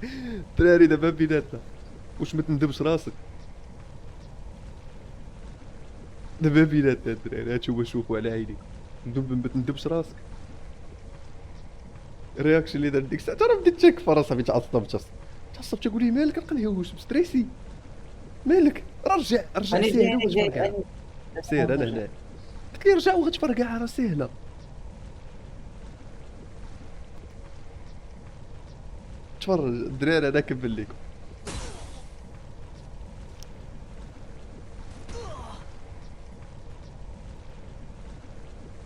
الدراري دابا بيناتنا واش ما تندبش راسك. دابا بيناتنا الدراري هاتشي هو شوفوا على عيني. ما تندبش راسك. الرياكشن اللي دار ديك الساعه راه بديت تكفر اصاحبي. تعصبت تقول لي مالك لقى نهوش مستريسي مالك. رجع سير وغتفرقع. سير انا هنا قلت لي رجع وغتفرقع راه سهله. تفرج الدراري انا كمل لكم.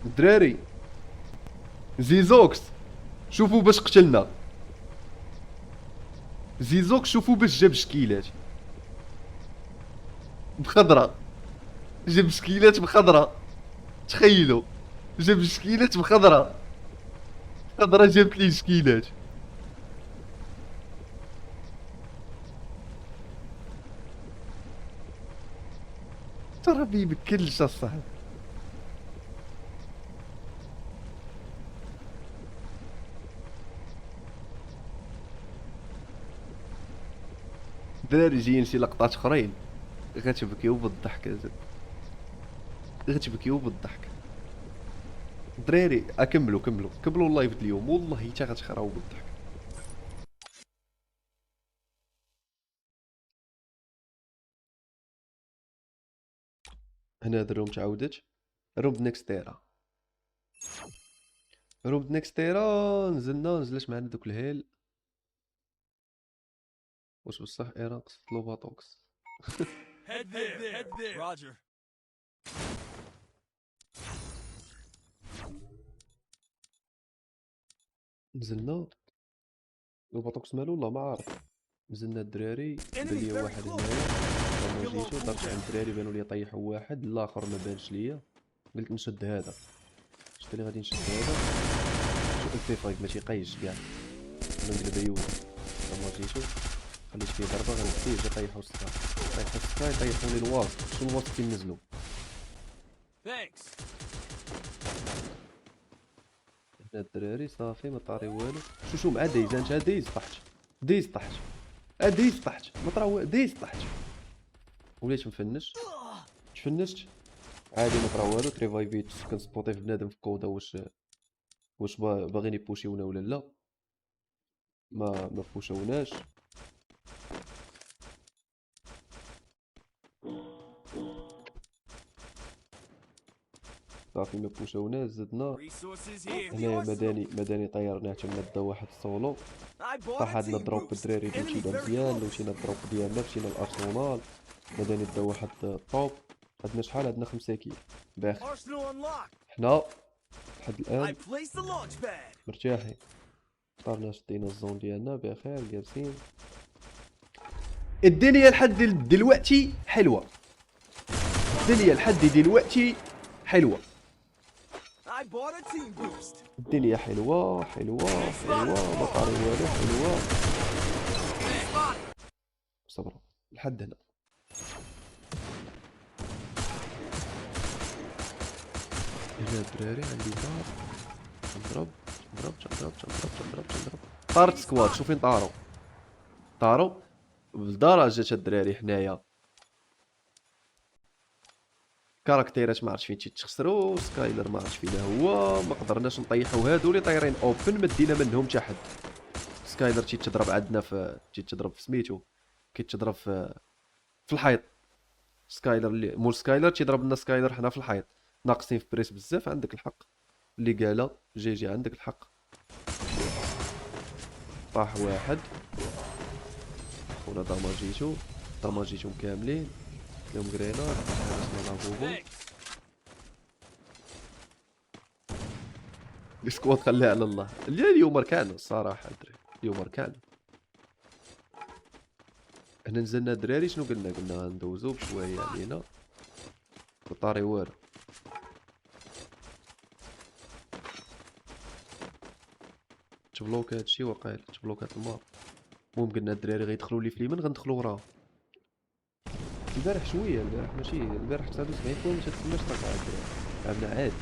الدراري زيزوكس شوفوا باش قتلنا. زيزوكس شوفوا باش جاب شكيلات بخضرة. جاب شكيلات بخضرة. تخيلوا جاب شكيلات بخضرة. جابت لي شكيلات. ترى بيبكلش الصاحب. دراري جايين شي لقطات اخرين غتبكيو بالضحك يا زلمه غتبكيو بالضحك. دراري كملوا اللايف د اليوم والله حتى غتخراو بالضحك. هنا هاد الروم تعاودت. روم نيكستيرا نزلت معنا دوك الهيل. واش بصح ايران قصت لوباتوكس. Head there. Roger. نزلنا البطوكس مالو والله ما عارف. نزلنا الدراري بان لي very واحد close. هنايا لما جيتو درت عند الدراري بانوا لي طيحوا واحد الاخر ما بانش ليا. قلت نشد هذا، شفت اللي غادي نشد هذا شوف البي 5 ماشي قيش كاع نقلب عيونه. لما جيتو خليت فيه ضربه غنمشي جا طيحوا السكاي، طيحوا السكاي طيحوا لي الوسط، شو الوسط فين نزلوا. Thanks. هنا الدراري صافي ما طاري والو. شو مع دايز انت دايز طحت، دايز طحت، دايز طحت ما طرا دايز طحت. وليت مفنش تفنشت عادي ما طرا والو. تريفايفيت كنسبوطي في بنادم في كودا واش باغيين يبوشيونا ولا لا. ما بوشوناش. صافي ما بوشوناش زدنا. Resources here. هنايا مداني طيرناه تما دا واحد السولو. I bought طاح a عندنا team دروب boost. الدراري اللي Enemy مشينا very مزيان، لو close. مشينا الدروب ديالنا مشينا الارسنال. مداني دا واحد الطوب. عندنا شحال؟ عندنا 5 كيل باخر. Arsenal unlocked. حنا لحد I الان placed the launch pad. مرتاحين. طارنا شدينا الزون ديالنا بخير جالسين. الدنيا لحد دلوقتي حلوه، الدنيا لحد دلوقتي حلوه. I bought a team boost. الدنيا حلوه حلوه حلوه ما طاري والو حلوه. صبروا لحد هنا. هنا الدراري عندي طار. نضرب نضرب نضرب نضرب نضرب نضرب. طارت سكواد. شوف فين طاروا لدرجة الدراري حنايا كاركتيرات ما عرفتش فين تيتخسروا. سكايلر ما عرفتش فين هو. ما قدرناش نطيحوا هادو اللي طايرين اوبن، ما دينا منهم حتى حد. سكايلر تيتضرب عندنا تيتضرب في سميتو، كيتضرب في الحيط. سكايلر اللي مول سكايلر تيضرب لنا سكايلر حنا في الحيط. ناقصين في بريس بزاف. عندك الحق اللي قالها جي عندك الحق. طاح واحد خونا داماجيتو كاملين لهم غريناد. نلعبوهم السكواد خليها على الله. اليوم ركعنا الصراحه الدراري، اليوم ركعنا. هنا نزلنا الدراري شنو قلنا ندوزو بشويه علينا وطاري والو. تبلوك هادشي واقيلا تبلوكات الماب. المهم قلنا الدراري غيدخلوا لي في اليمين غندخلوا وراهم. البارح شويه، البارح ماشي البارح 79 بوين مشات تماش طاقه الدراري لعبنا عادي.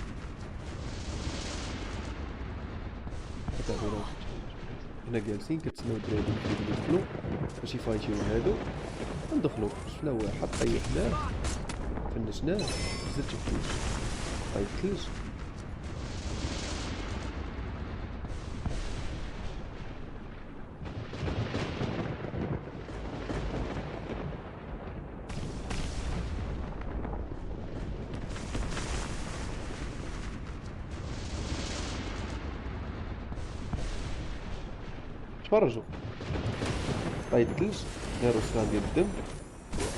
هنا جالسين كتسناو الدراري يدخلوا باش يفايتيو هادو ندخلوا. شفنا واحد طيحناه فنشناه زدت الثلج طيب الثلج. تفرجوا طيب الثلج داروا سكان ديال الدم.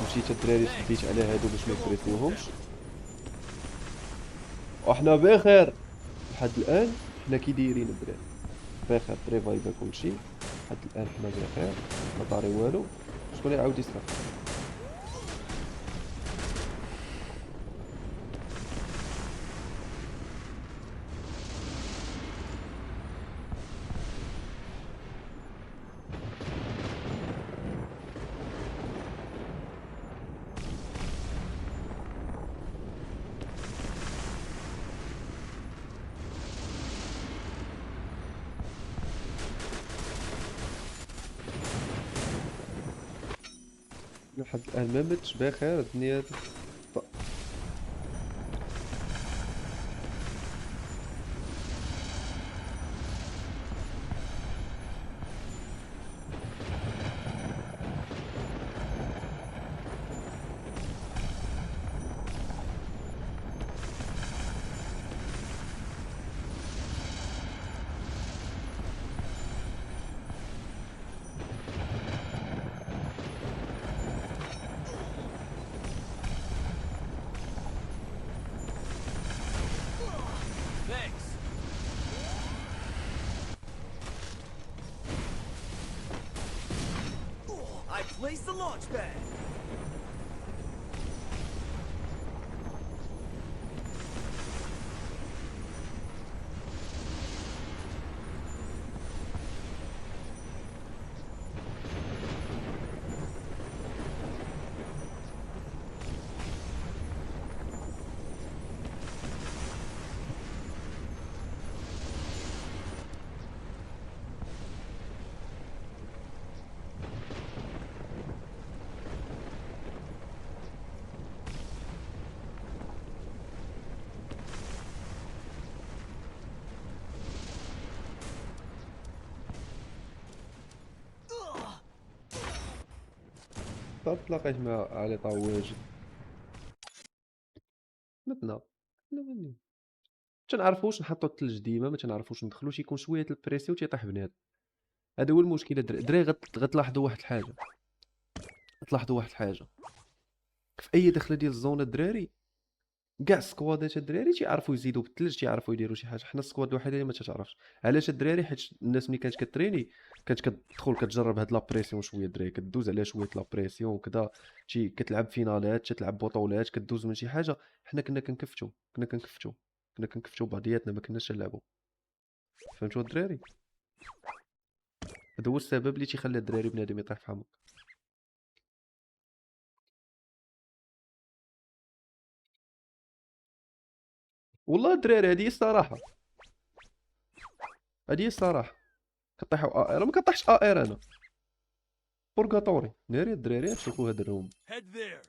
مشيت الدراري شديت على هادو باش ما يفريسيوهمش وحنا بخير لحد الان. حنا كي دايرين الدراري بخير تريفايفا كلشي لحد الان حنا بخير ما طاري والو. شكون اللي عاود يسرق؟ لحد الان ما متش بخير الدنيا. Place the launch pad. تلاقيت مع علي طواجن متنا تنعرفوش نحطو الثلج ديما، ما تنعرفوش ندخلو، تيكون شويه البريسي وتيطيح بنادم. هذا هو المشكل الدراري. غتلاحظوا واحد الحاجه، في اي دخله ديال الزون الدراري كاع السكوادات الدراري تيعرفوا يزيدوا بالثلج، تيعرفوا يديروا شي حاجه. حنا السكواد الوحيده اللي ما تتعرفش. علاش الدراري؟ حيت الناس ملي كانت كتريني كانت كتدخل كتجرب هاد لابريسيون شويه الدراري، كدوز عليها شويه لابريسيون كذا، كتلعب فينالات، تلعب بطولات، كدوز من شي حاجه. حنا كنا كنكفتوا بعضياتنا، ما كناش نلعبوا. فهمتوا الدراري؟ هذا هو السبب اللي تيخلي الدراري بنادم يطيح في حمق. والله الدراري هذه هي الصراحه كطيحوا انا ما كطيحش انا بورغاتوري ناري الدراري. شوفوا هاد الروم، Head there.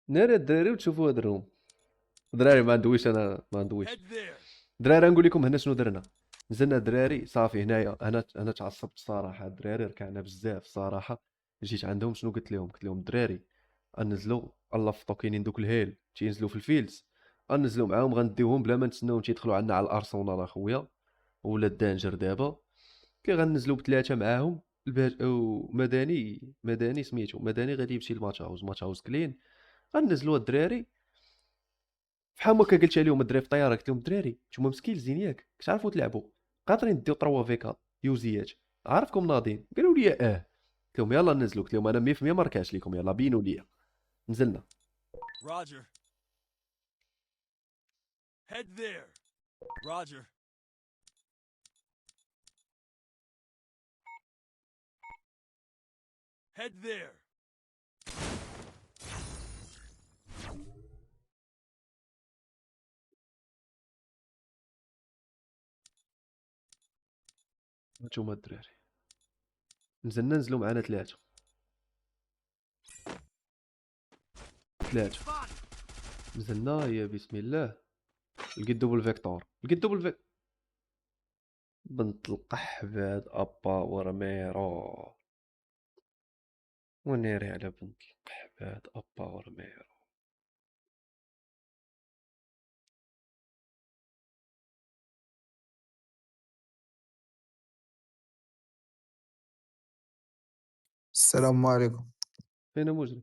ناري الدراري، وتشوفوا هاد الروم. الدراري ما ندويش، انا ما ندويش. Head there. دراري نقول لكم هنا شنو درنا. نزلنا الدراري صافي هنايا، انا تعصبت الصراحه الدراري، ركعنا بزاف الصراحه. جيت عندهم شنو قلت لهم الدراري انزلوا الله فطو، كاينين دوك الهيل تينزلوا في الفيلدز، انزلوا معاهم غنديوهم بلا ما نتسناوهم تيدخلوا عندنا على الارسونال اخويا ولا الدانجر. دابا كي غنزلوا بثلاثه معاهم مدني سميتو مدني غادي يمشي لماتش هاوس كلين. غنزلوا الدراري بحال هكا. قلت عليهم الدراري في الطياره، قلت لهم الدراري نتوما مسكيلزين ياك كتعرفوا تلعبوا، قادرين ديو 3 فيكا يوزيات، عارفكم ناضين. قالوا لي قلت لهم يلا نزلوا، قلت لهم انا 100% ما ركعش لكم، يلا بينوا ليا. نزلنا Roger. Head there. Roger. Head there. هانتوما الدراري نزلوا معنا ثلاثه. نزلنا يا بسم الله. لقيت دوبل فيكتور، بنت القحباد ابا ورميرو، ونيري على بنت القحباد ابا ورميرو. السلام عليكم. فين مجري؟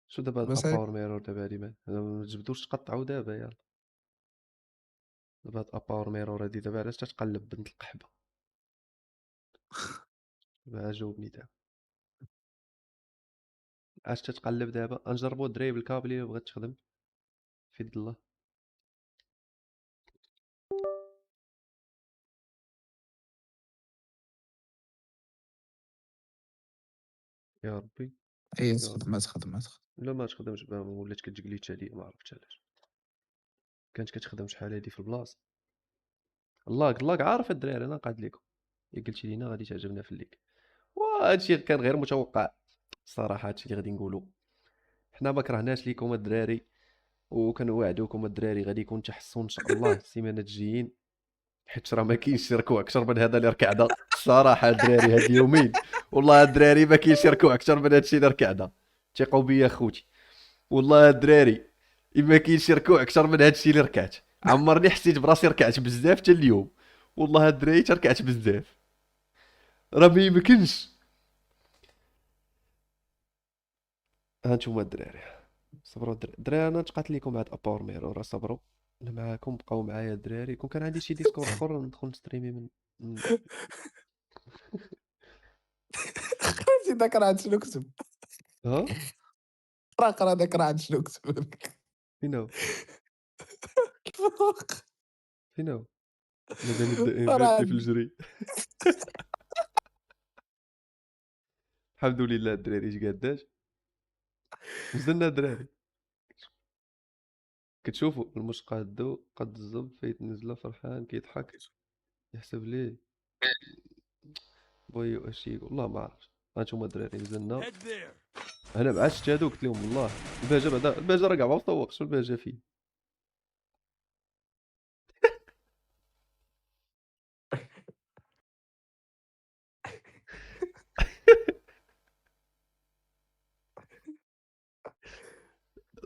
شو دابا هاد بس اباور ميرور دابا هادي ما تجبدوش تقطعوا دابا يلا. دابا هاد اباور ميرور هادي دابا علاش تتقلب بنت القحبه؟ دابا جاوبني دابا علاش تتقلب دابا؟ غنجربوا الدراري بالكابل الا بغات تخدم في يد الله. يا ربي اي يا تخدم ربي. ما تخدم ما تخدم. لا ما تخدمش بها، ولات كتجليتش عليا ما عرفتش علاش. كانت كتخدم شحال هادي في البلاصه. الله عارف الدراري، انا قاعد لكم إلا قلتي لينا غادي تعجبنا في الليك. وهادشي كان غير متوقع الصراحه. هادشي اللي غادي نقولوا، حنا ما كرهناش ليكم الدراري، وكنوعدوكم الدراري غادي يكون تحسن ان شاء الله السيمانات الجايين، حيت راه ما كاينش ركوع اكثر من هذا اللي ركعنا الصراحه الدراري. هاد اليومين والله الدراري ما كاينش ركوع اكثر من هادشي اللي ركعنا، ثقوا بيا خوتي. والله الدراري ما كاينش ركوع اكثر من هادشي اللي ركعت. عمرني حسيت براسي ركعت بزاف حتى اليوم، والله الدراري ركعت بزاف، راه ما يمكنش. ها نتوما الدراري، صبروا الدراري، انا تقاتل لكم هاد اباور ميرو، راه صبروا. انا معاكم، بقاو معايا الدراري. كون كان عندي شي ديسكورد اخر ندخل نستريمي من... عرفتي ذاك راه عاد شنو كتب؟ ها راه ذاك راه عاد شنو كتب لك؟ فين هو؟ فين هو؟ ناداني بدا راه انفيرتي في عاد الجري. الحمد لله الدراري، اش قاداش نزلنا الدراري. كتشوفوا المش قادو قد الزب فايت نزله فرحان كيضحك يحسب ليه بويو اشي، والله ما عرفتش. هانتوما الدراري نزلنا. Head there. انا مع شت هادو قلت لهم والله البهجه، بعدا البهجه راه كاع ما مطوقش، البهجه فيه.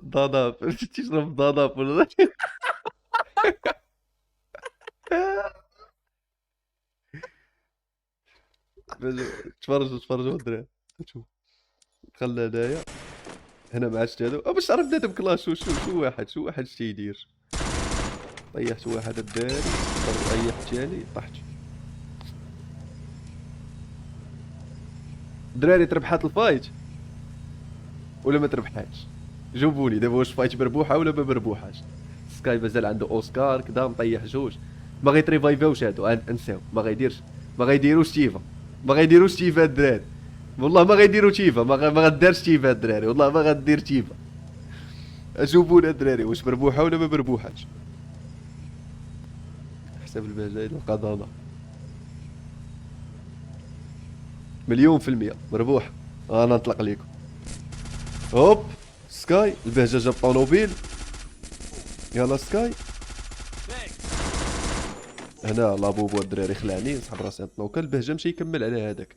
ضاضا تشرب ضاضا ولا تفرجوا الدراري. شوف دخل هنايا هنا مع شت هادو باش تعرف بنادم كلاش. شو واحد شتي يدير. طيحت واحد الداري، طيح الثاني، طحت. الدراري تربحات الفايت ولا ما تربحاتش؟ جاوبوني دابا، واش فايت مربوحه ولا ما مربوحاش؟ سكاي مازال عنده اوسكار كدا مطيح جوج، ما غيتريفايفاوش هادو، انساو، ما غيديرش، ما غيديروش تيفا، ما غيديروش تيفا الدراري، والله ما غيديروا تيفا، ما غدارش تيفا الدراري، والله ما غدير تيفا. جاوبونا الدراري، واش مربوحه ولا ما مربوحاش؟ حساب البجاي القضاء مليون في المية مربوح. انا نطلق ليكم. هوب سكاي، البهجه جاب طوموبيل، يلا سكاي. Thanks. هنا لابوبو الدراري خلعني، نسحب راسي نتنوكل. البهجه مشى يكمل على هذاك.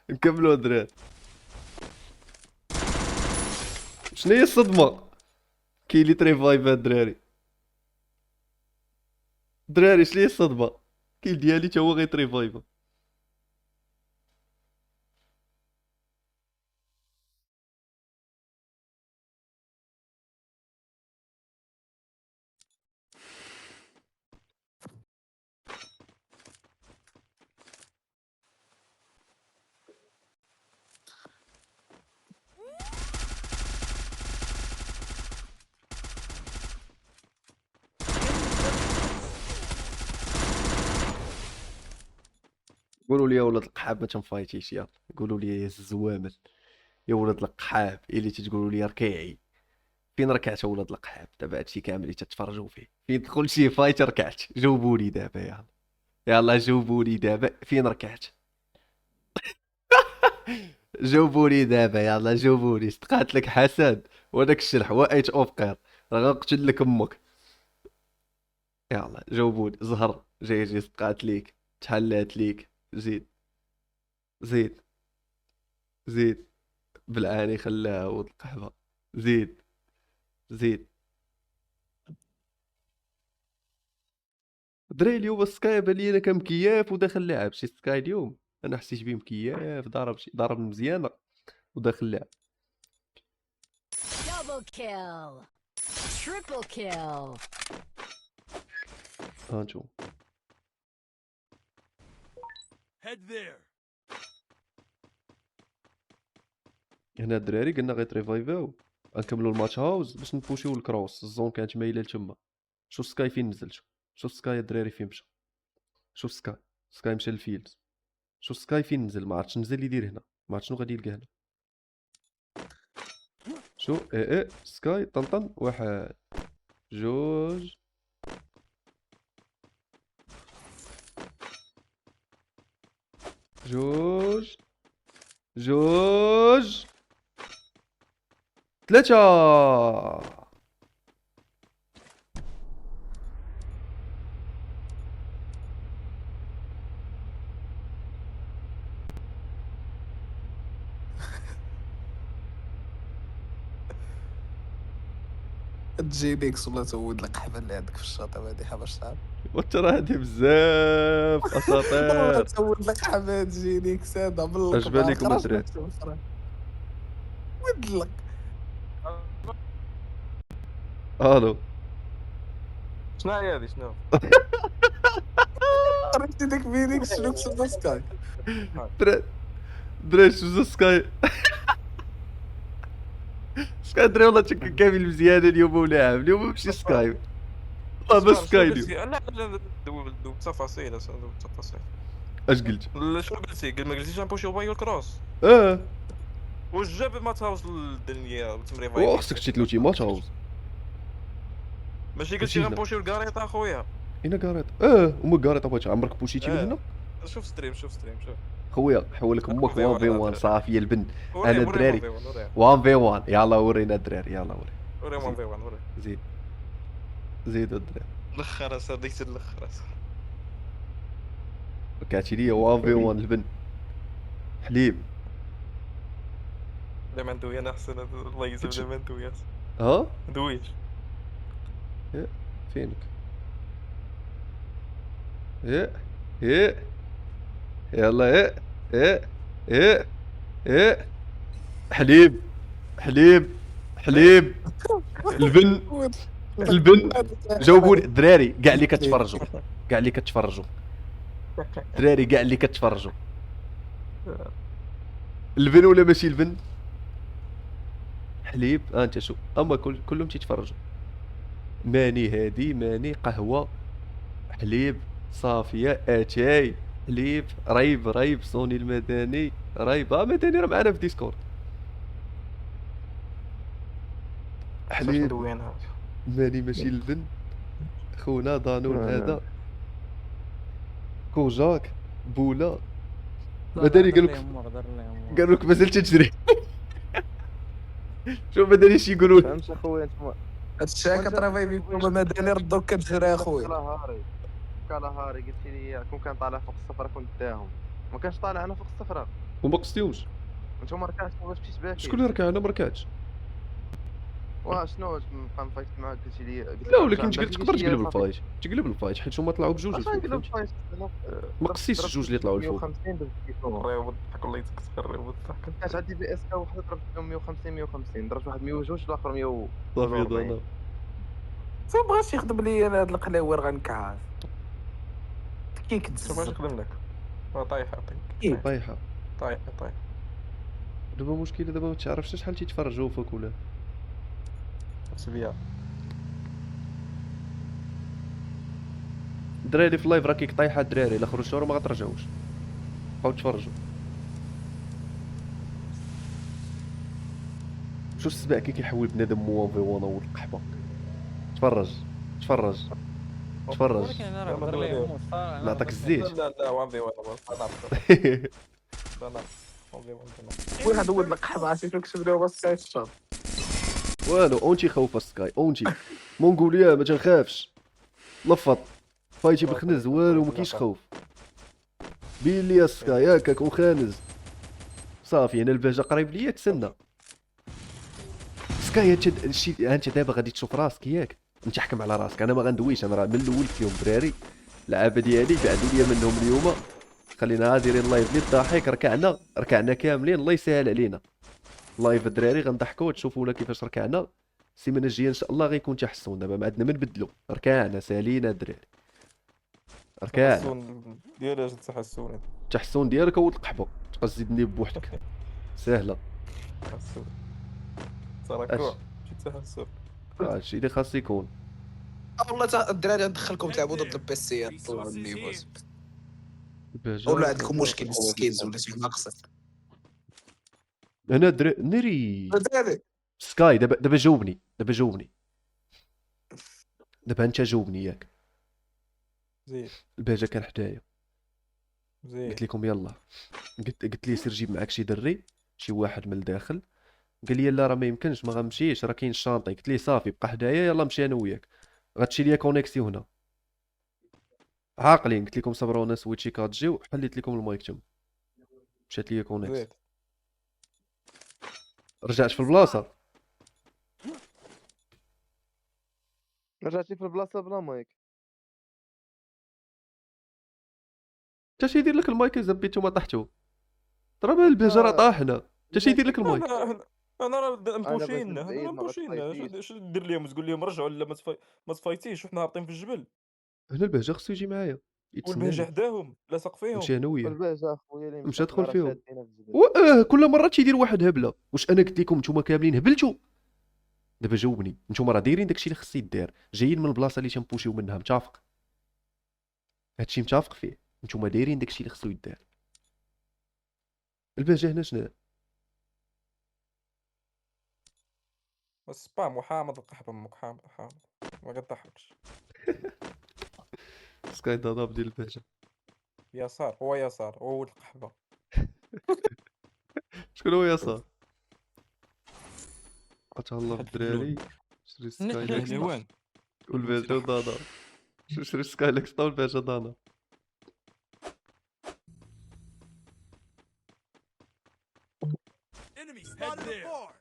نكملوا الدراري. شنو هي الصدمه؟ كاين اللي تريفايف الدراري. الدراري شنو هي الصدمه؟ كاين ديالي تا هو غيتريفايفا. قولوا لي يا ولاد القحاب ما تنفايتيش، يلا قولوا لي يا الزوامل، يا ولاد القحاب اللي تتقولوا لي ركيعي. فين ركعت ولاد القحاب؟ دابا هادشي كامل اللي تتفرجوا فيه، فين دخل شي فايت ركعت؟ جاوبوني دابا يلا، يلا جاوبوني دابا، فين ركعت؟ جاوبوني دابا يلا، جاوبوني. استقعت لك حسد وداك الشرح وايت اوف قير، راه غنقتل لك امك. يلا جاوبوني. زهر جاي استقعت ليك، تحلات ليك، زيد زيد زيد، بالعاني خلاها ولد القحبه، زيد زيد. دري اليوم سكاي بان لي انا كمكياف وداخل لاعب شي سكاي اليوم، انا حسيت بيه مكياف، ضارب مزيانه وداخل لاعب. Double kill. Triple kill. ها نشوف. Head there. هنا الدراري قلنا غيتريفايفاو، غنكملوا الماتش هاوس باش نبوشيو الكروس. الزون كانت مايله لتما. شوف سكاي فين نزل، شوف سكاي الدراري فين مشى، شوف سكاي، سكاي مشى للفيلد. شوف سكاي فين نزل، ما عرفتش نزل يدير هنا، ما عرفت شنو غادي يلقى هنا. شو ايه سكاي طنطن واحد جوج جوج جوج ثلاثة. تجي ديكس ولا تود القحبه اللي عندك في الشاطئ هذه حباش تعرف. وترى هادي بزاف والله اساطير. تود لك حبه تجي ديكس هذا بالله. اش بالكم الدراري؟ ودلك الو شنو هي هذه شنو؟ عرفتي ديك فينيكس شنو كسب سكاي. دراري شوزو سكاي سكاي دراري والله تشكى كامل مزيانه اليوم ولاعب اليوم ماشي سكاي والله بس سكاي اليوم. لا لا دوب تفاصيل دوب تفاصيل. اش قلت؟ شنو قلتي؟ ما قلتيش نبوشيو بايو الكروس. واش جاب ما تهاوش للدنيا وتمري خصك تشيتلوتي ما تهوز. ماشي ماشي قلتي لا. غنبوشيو الكاريط اخويا. اين قاريط وما قاريط ابغيت عمرك بوشيتي من هنا شوف ستريم شوف خويا حولك امك 1 في 1 صافي البن. انا الدراري وري 1 في 1 يلا ورينا الدراري يلا وري. وري 1 في 1 وري زيد زيدوا الدراري. الاخر اصاحبي ديك الاخر. كاتشي ليا 1 في 1 البن حليب. دائما دوي انا احسن الله يجزم دائما دوي ها دويش. فينك ايه يلا ايه حليب حليب حليب البن البن. جاوبوني الدراري كاع اللي كتفرجوا كاع اللي كتفرجوا الدراري كاع اللي كتفرجوا البن ولا ماشي البن؟ حليب انت شو اما كلهم تيتفرجوا. ماني هادي ماني قهوه حليب صافيه اتاي حليب ريب صوني المدني ريب مدني راه معنا في ديسكورد. حليب دوي انا ماني ماشي البن خونا دانون هذا كوجاك بولا مدني قال لك مازال تجري. شوف مدني شي يقولوا لك. فهمت اخويا انت هادشي كترافاي بكم مدني ردوك كتجري اخويا. كالهاري قلت لي كون كان طالع فوق الصفر كنت داهم ما كانش طالع انا فوق الصفر. وما قصتيوش. انتم ركعتوا باش مشيت باكي. شكون اللي ركع؟ انا ما ركعتش. شنو بقى مفايت معاك قلت لي لا ولكن تقدر تقلب الفايت تقلب الفايت حيت هما طلعوا بجوج اش الفوق نقلب فهمتي. الفايت ما قصيتش الجوج اللي طلعوا الفوق. 150 درت فيكم. الرياض والضحك الله يتكسر الرياض والضحك. كانت عندي بي اس كا وحده ضربت فيهم 150 درت واحد 102 والاخر 100. صافي هذا انا ما بغاش يخدم لي انا هاد القلاوير غنكعس كيك باش تزز. نخدم لك طايحه طايحه. طايحه دابا مشكلة دابا ما تعرفش شحال تيتفرجوا فيك ولا. سبيا الدراري في اللايف راه كيطيحوا الدراري الا خرجتوا راه ما غترجعوش. بقاو تفرجوا. شو السبع كيحول بنادم مو في وانا والقحبه. تفرج تفرج تفرج نعطيك الزيت. لا 1 في 1 لا وين هاد ولد القحبه عرفتي شنو كتب له بس الشاط. والو اونتي خوف سكاي اونتي مونغوليا ما تنخافش لفط فايتي بالخنز والو ما كاينش خوف. بين لي سكاي هكاك وخانز صافي انا البهجه قريب ليا تسنى. سكاي انت دابا غادي تشوف راسك ياك انت حكم على راسك. انا ما غندويش انا راه من الاول فيهم دراري اللعابه ديالي بعدوا ليا منهم اليوم. خلينا دايرين لايف لي الضحك ركعنا كاملين الله يسهل علينا. لايف الدراري غنضحكوا وتشوفونا كيفاش ركعنا. السيمانه الجايه ان شاء الله غيكون تحسن. دابا ما عندنا ما نبدلوا ركعنا سالينا الدراري ركعنا. ديال تحسوني التحسن ديالك هو القحبه تبقى تزيدني بوحدك سهله. تحسون تراكوع شي تحسون هادشي اللي خاص يكون. والله الدراري ندخلكم تلعبوا ضد البيسيات طلعوا النيفو البهجة ولا عندكم مشكل بالسكيلز ولا شي ناقصه. انا نري الدراري سكاي دابا جاوبني، دابا انت جاوبني ياك. زيد البهجه كان حدايا، زيد. قلت لكم يلا، قلت ليه سير جيب معاك شي دري، شي واحد من الداخل. قال لي لا راه ما يمكنش، ما غنمشيش، راه كاين الشانطي. قلت ليه صافي بقى حدايا، يلا نمشي انا وياك، غتمشي ليا كونيكسيون هنا. عاقلين، قلت لكم صبروا ناس ويتشي كاتجيو، حليت لكم المايك تما، مشات ليا كونيكس. زيد رجعت في البلاصه، رجعتي في البلاصه بلا مايك. انت شي يدير لك المايك زبيتو ما طحتو، ترى بان البهجه راه طاحنا، انت شي يدير لك المايك. انا راه بغيت مبوشين، من انا بعيد راه ما مبوشين. غتفايتيش. اش دير لهم؟ تقول لهم رجعوا ولا ما تفايتيش وحنا هابطين في الجبل هنا البهجه خصو يجي معايا والبهجه يتسناني، حداهم لاصق فيهم. نمشي انا وياه. الباجا اخويا اللي مشى مسكنا دخل راه فيهم. شادينا في الجبل. كل مره تيدير واحد هبله، واش انا قلت لكم نتوما كاملين هبلتوا؟ دابا جاوبني، نتوما راه دايرين داكشي اللي خص يدار، جايين من البلاصه اللي تنبوشيو منها، متفق؟ هادشي متفق فيه، نتوما دايرين داكشي اللي خصو يدار. البهجه هنا شنو؟ السبام وحامض القحبه امك حامض ما كضحكش. سكاي ضرب ديال البهجه. يسار هو يسار هو ولد القحبه. شكون هو يسار؟ الله واحد في بالدراري، اللول. شري سكاي لاكس الهوان والبهجه ودانا، شري سكاي لاكس والبهجه دانا. Enemy spotted afar.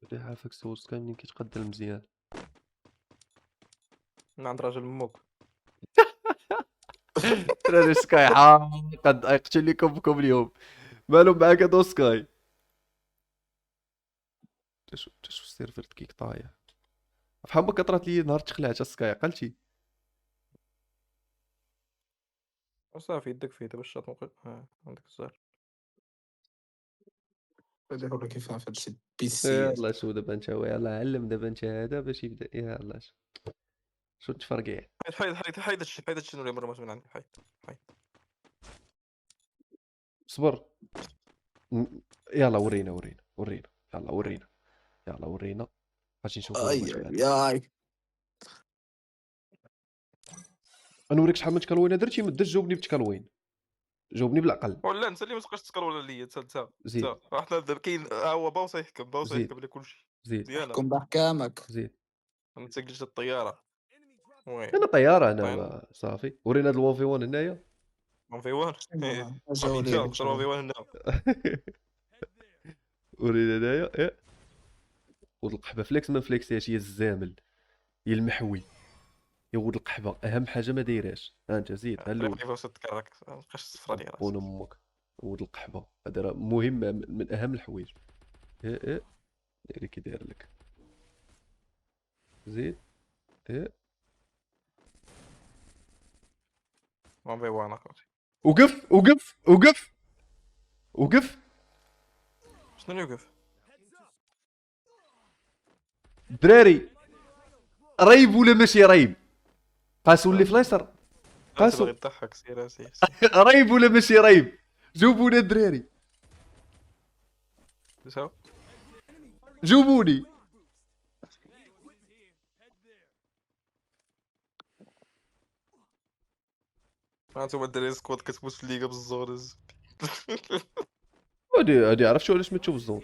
اللي عافاك سول سكاي منين كيتقدر مزيان. من عند راجل امك. دراري سكاي قد يقتل لكم بكم اليوم، مالو معاك هادو سكاي؟ شو السيرفر كيك طايح، فحال ما كطرات لي نهار تخلعت سكاي عقلتي. صافي يدك فيه دابا الشاط عندك الزهر. دابا كيف عرفت هادشي بيسي. يلا شو دابا انت، يلا علم دابا انت هذا باش يبدا، يلا شو تفرقع. حيد الشي نوري مره من عندي. حيد صبر. يلا ورينا يلا ورينا باش نشوفوا اي الماتش بعد. اي نوريك شحال من تكالوين درتي، ما درتش جاوبني بتكالوين، جاوبني بالعقل. ولا انت اللي ما تبقاش تسكر ولا ليا انت زيد احنا دابا كاين هو باوصا يحكم زيد على كلشي زيد ديالنا. كون باحكامك. زيد. ما تسجلش الطياره. وي انا طياره انا طيب. صافي. ورينا هاد الوان في وان هنايا. 1 في 1 جاو لي 1 في 1 هنا. ورينا هنايا ولد القحبه فليكس ما فليكسياش، هي الزامل، هي المحوي، يا ولد القحبه اهم حاجه ما دايراش. ها انت زيد، ها الاول كيف وصلت كراك ما بقاش الصفرة ديال بون امك ولد القحبه، هذا راه مهم، من اهم الحوايج. داير كي داير لك، زيد 1 في 1 اخوتي. وقف. شنو اللي يوقف؟ دراري ريب ولا ماشي ريب؟ قاسوا اللي في اليسر، انت قاسوا باغي تضحك سير ريب ولا ماشي ريب؟ جاوبونا الدراري، جاوبوني. انتوما الدراري سكواد كتبوس في الليغا بالزورز. هادي عرفتي علاش ما تشوف الزون،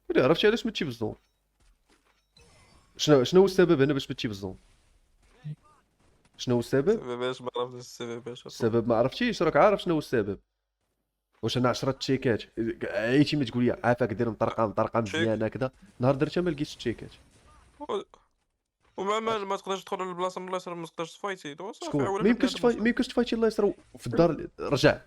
هادي عرفتي علاش ما تجيب الزون. شنو هو السبب هنا باش ما تجيب الزون؟ شنو هو السبب؟ باش ما عرفتش السبب باش السبب ما عرفتيش، راك عارف شنو هو السبب. واش انا 10 تشيكات عيتي ما تقول لي عافاك دير مطرقه مزيانه كذا، نهار درتها ما لقيتش تشيكات. ما تقدرش تدخل للبلاصه من اليسار، ما تقدرش تفايتي صافي. شكون ما يمكنش تفايتي الله يسر في الدار. رجع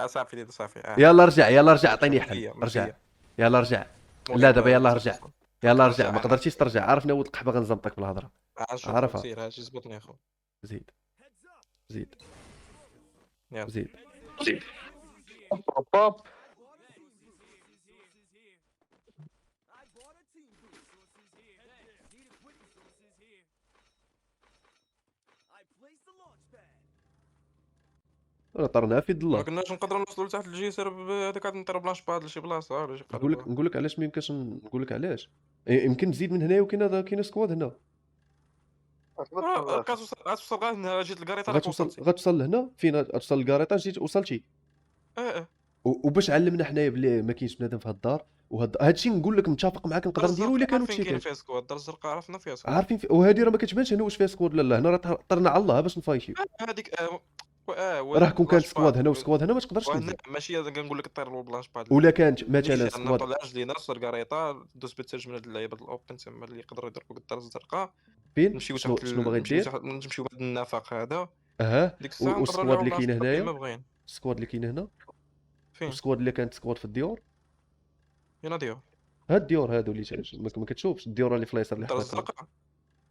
صافي صافي. يلا رجع عطيني حل، رجع يلا رجع. لا دابا يلا رجع ما قدرتيش ترجع، عارف ناود القحبه غنزنطك بالهضره. عارفها. سير هاجي زبطني اخو. زيد يلا. زيد بوب I bought a team boost. Resources here. Need equipment. Resources here. I placed the launch pad. طرناها في يد ما الله. كناش نقدروا نوصلوا لتحت الجسر بهذيك هاد نطيروا بلانش باد لشي بلاصه ولا شي نقول لك علاش ما يمكنش نقول لك علاش. يمكن تزيد من هنايا وكاين سكواد هنا. غتوصل غير هنا جيت الكاريطه راك وصلتي. غتوصل لهنا فين غتوصل للكاريطه جيت وصلتي. وباش علمنا حنايا بلي ما كاينش بنادم في هاد الدار هادشي نقول لك متفق معاك نقدر نديرو الا كانوا فين كاين تشيكات فيها سكواد الدار الزرقاء عرفنا فيها سكواد. عارفين وهادي راه ما كتبانش هنا واش فيها سكواد ولا لا. هنا راه طرنا على الله باش نفايشيو. هذيك راه كون كان سكواد هنا وسكواد هنا ما تقدرش تنزل. ماشي هذا كنقول لك طير البلانش باد. ولا كانت مثلا سكواد سكواد طلع رجلينا وصل كاريطه دوز بالترجمه هاد اللعيبه الاوبن تما اللي يقدروا يضربوا الدار الزرقاء. فين نمشيو شنو باغي دير. نمشيو بهذا النفق هذا. ديك الساعه نقدروا والسكواد نلعبوا اللي كاين هنايا ما بغينا. السكواد اللي كاين هنا فين والسكواد اللي كانت سكواد في الديور. يناديو هاد الديور هادو اللي ما كتشوفش الديور اللي في اليسار اللي الدار حدا الكلوب. الزرقاء.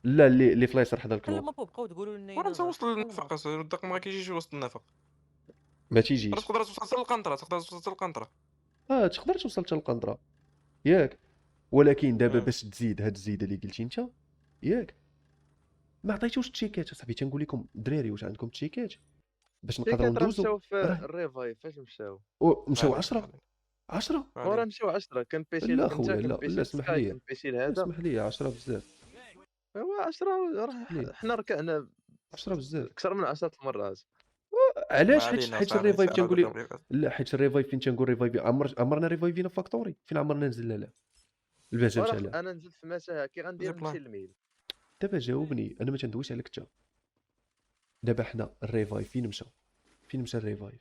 لا اللي في اليسار حدا الكلوب لما بقاو تقولوا لنا وانا توصل للنفق الدق ما كيجيش وسط النفق. ما تيجيش. تقدر توصل حتى للقنطره تقدر توصل حتى للقنطره. تقدر توصل حتى للقنطره ياك. ولكن دابا آه. باش تزيد هاد الزيده اللي قلتي انت ياك ما عطيتوش تشيكات اصاحبي. تنقول لكم الدراري واش عندكم تشيكات باش نقدروا ندوزو. مشاو في راه الريفايف فاش مشاو مشاو 10 وراه مشاو 10 كان بيشي لا لك خويا انت كان لا بيشي لا اسمح لسكاي لي كان بيشي لهذا اسمح لي 10 بزاف ايوا 10 ليه؟ راه حنا ركعنا 10 بزاف. اكثر من 10 المرات علاش حيت الريفايف تنقول لك لا حيت الريفايف فين تنقول ريفايف عمرنا ريفايفينا في فاكتوري فين عمرنا نزلنا لا البهجه مشى لا. انا نزلت في متاهه كي غندير نمشي للميل. دابا جاوبني انا ما تندويش عليك انت. دابا حنا الريفايف فين مشى الريفايف.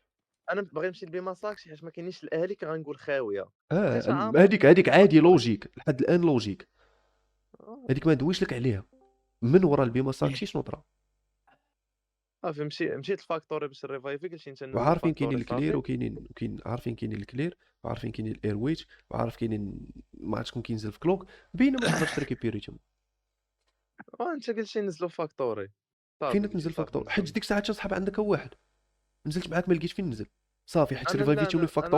انا باغي نمشي لبيماساكشي حيت ما كاينينش الاهالي كنقول خاويه. هذيك عادي لوجيك لحد الان لوجيك. هذيك ما ندويش لك عليها. من ورا البيما ساكشي شنو طرا. مشيت الفاكتوري باش الريفايفي قلت انت وعارفين كاينين الكلير وكاينين عارفين كاينين الكلير وعارفين كاينين الايرويت وعارف كاينين ما عرفتش شكون كينزل في كلوك بينا ما تقدرش تريكيبيري تما. انت قلتي نزلوا فاكتوري فين تنزل فاكتوري حيت ديك الساعه صاحب عندك واحد نزلت معاك ما لقيتش فين ننزل صافي حيت أنا ريفايفيتوني لا، في فاكتوري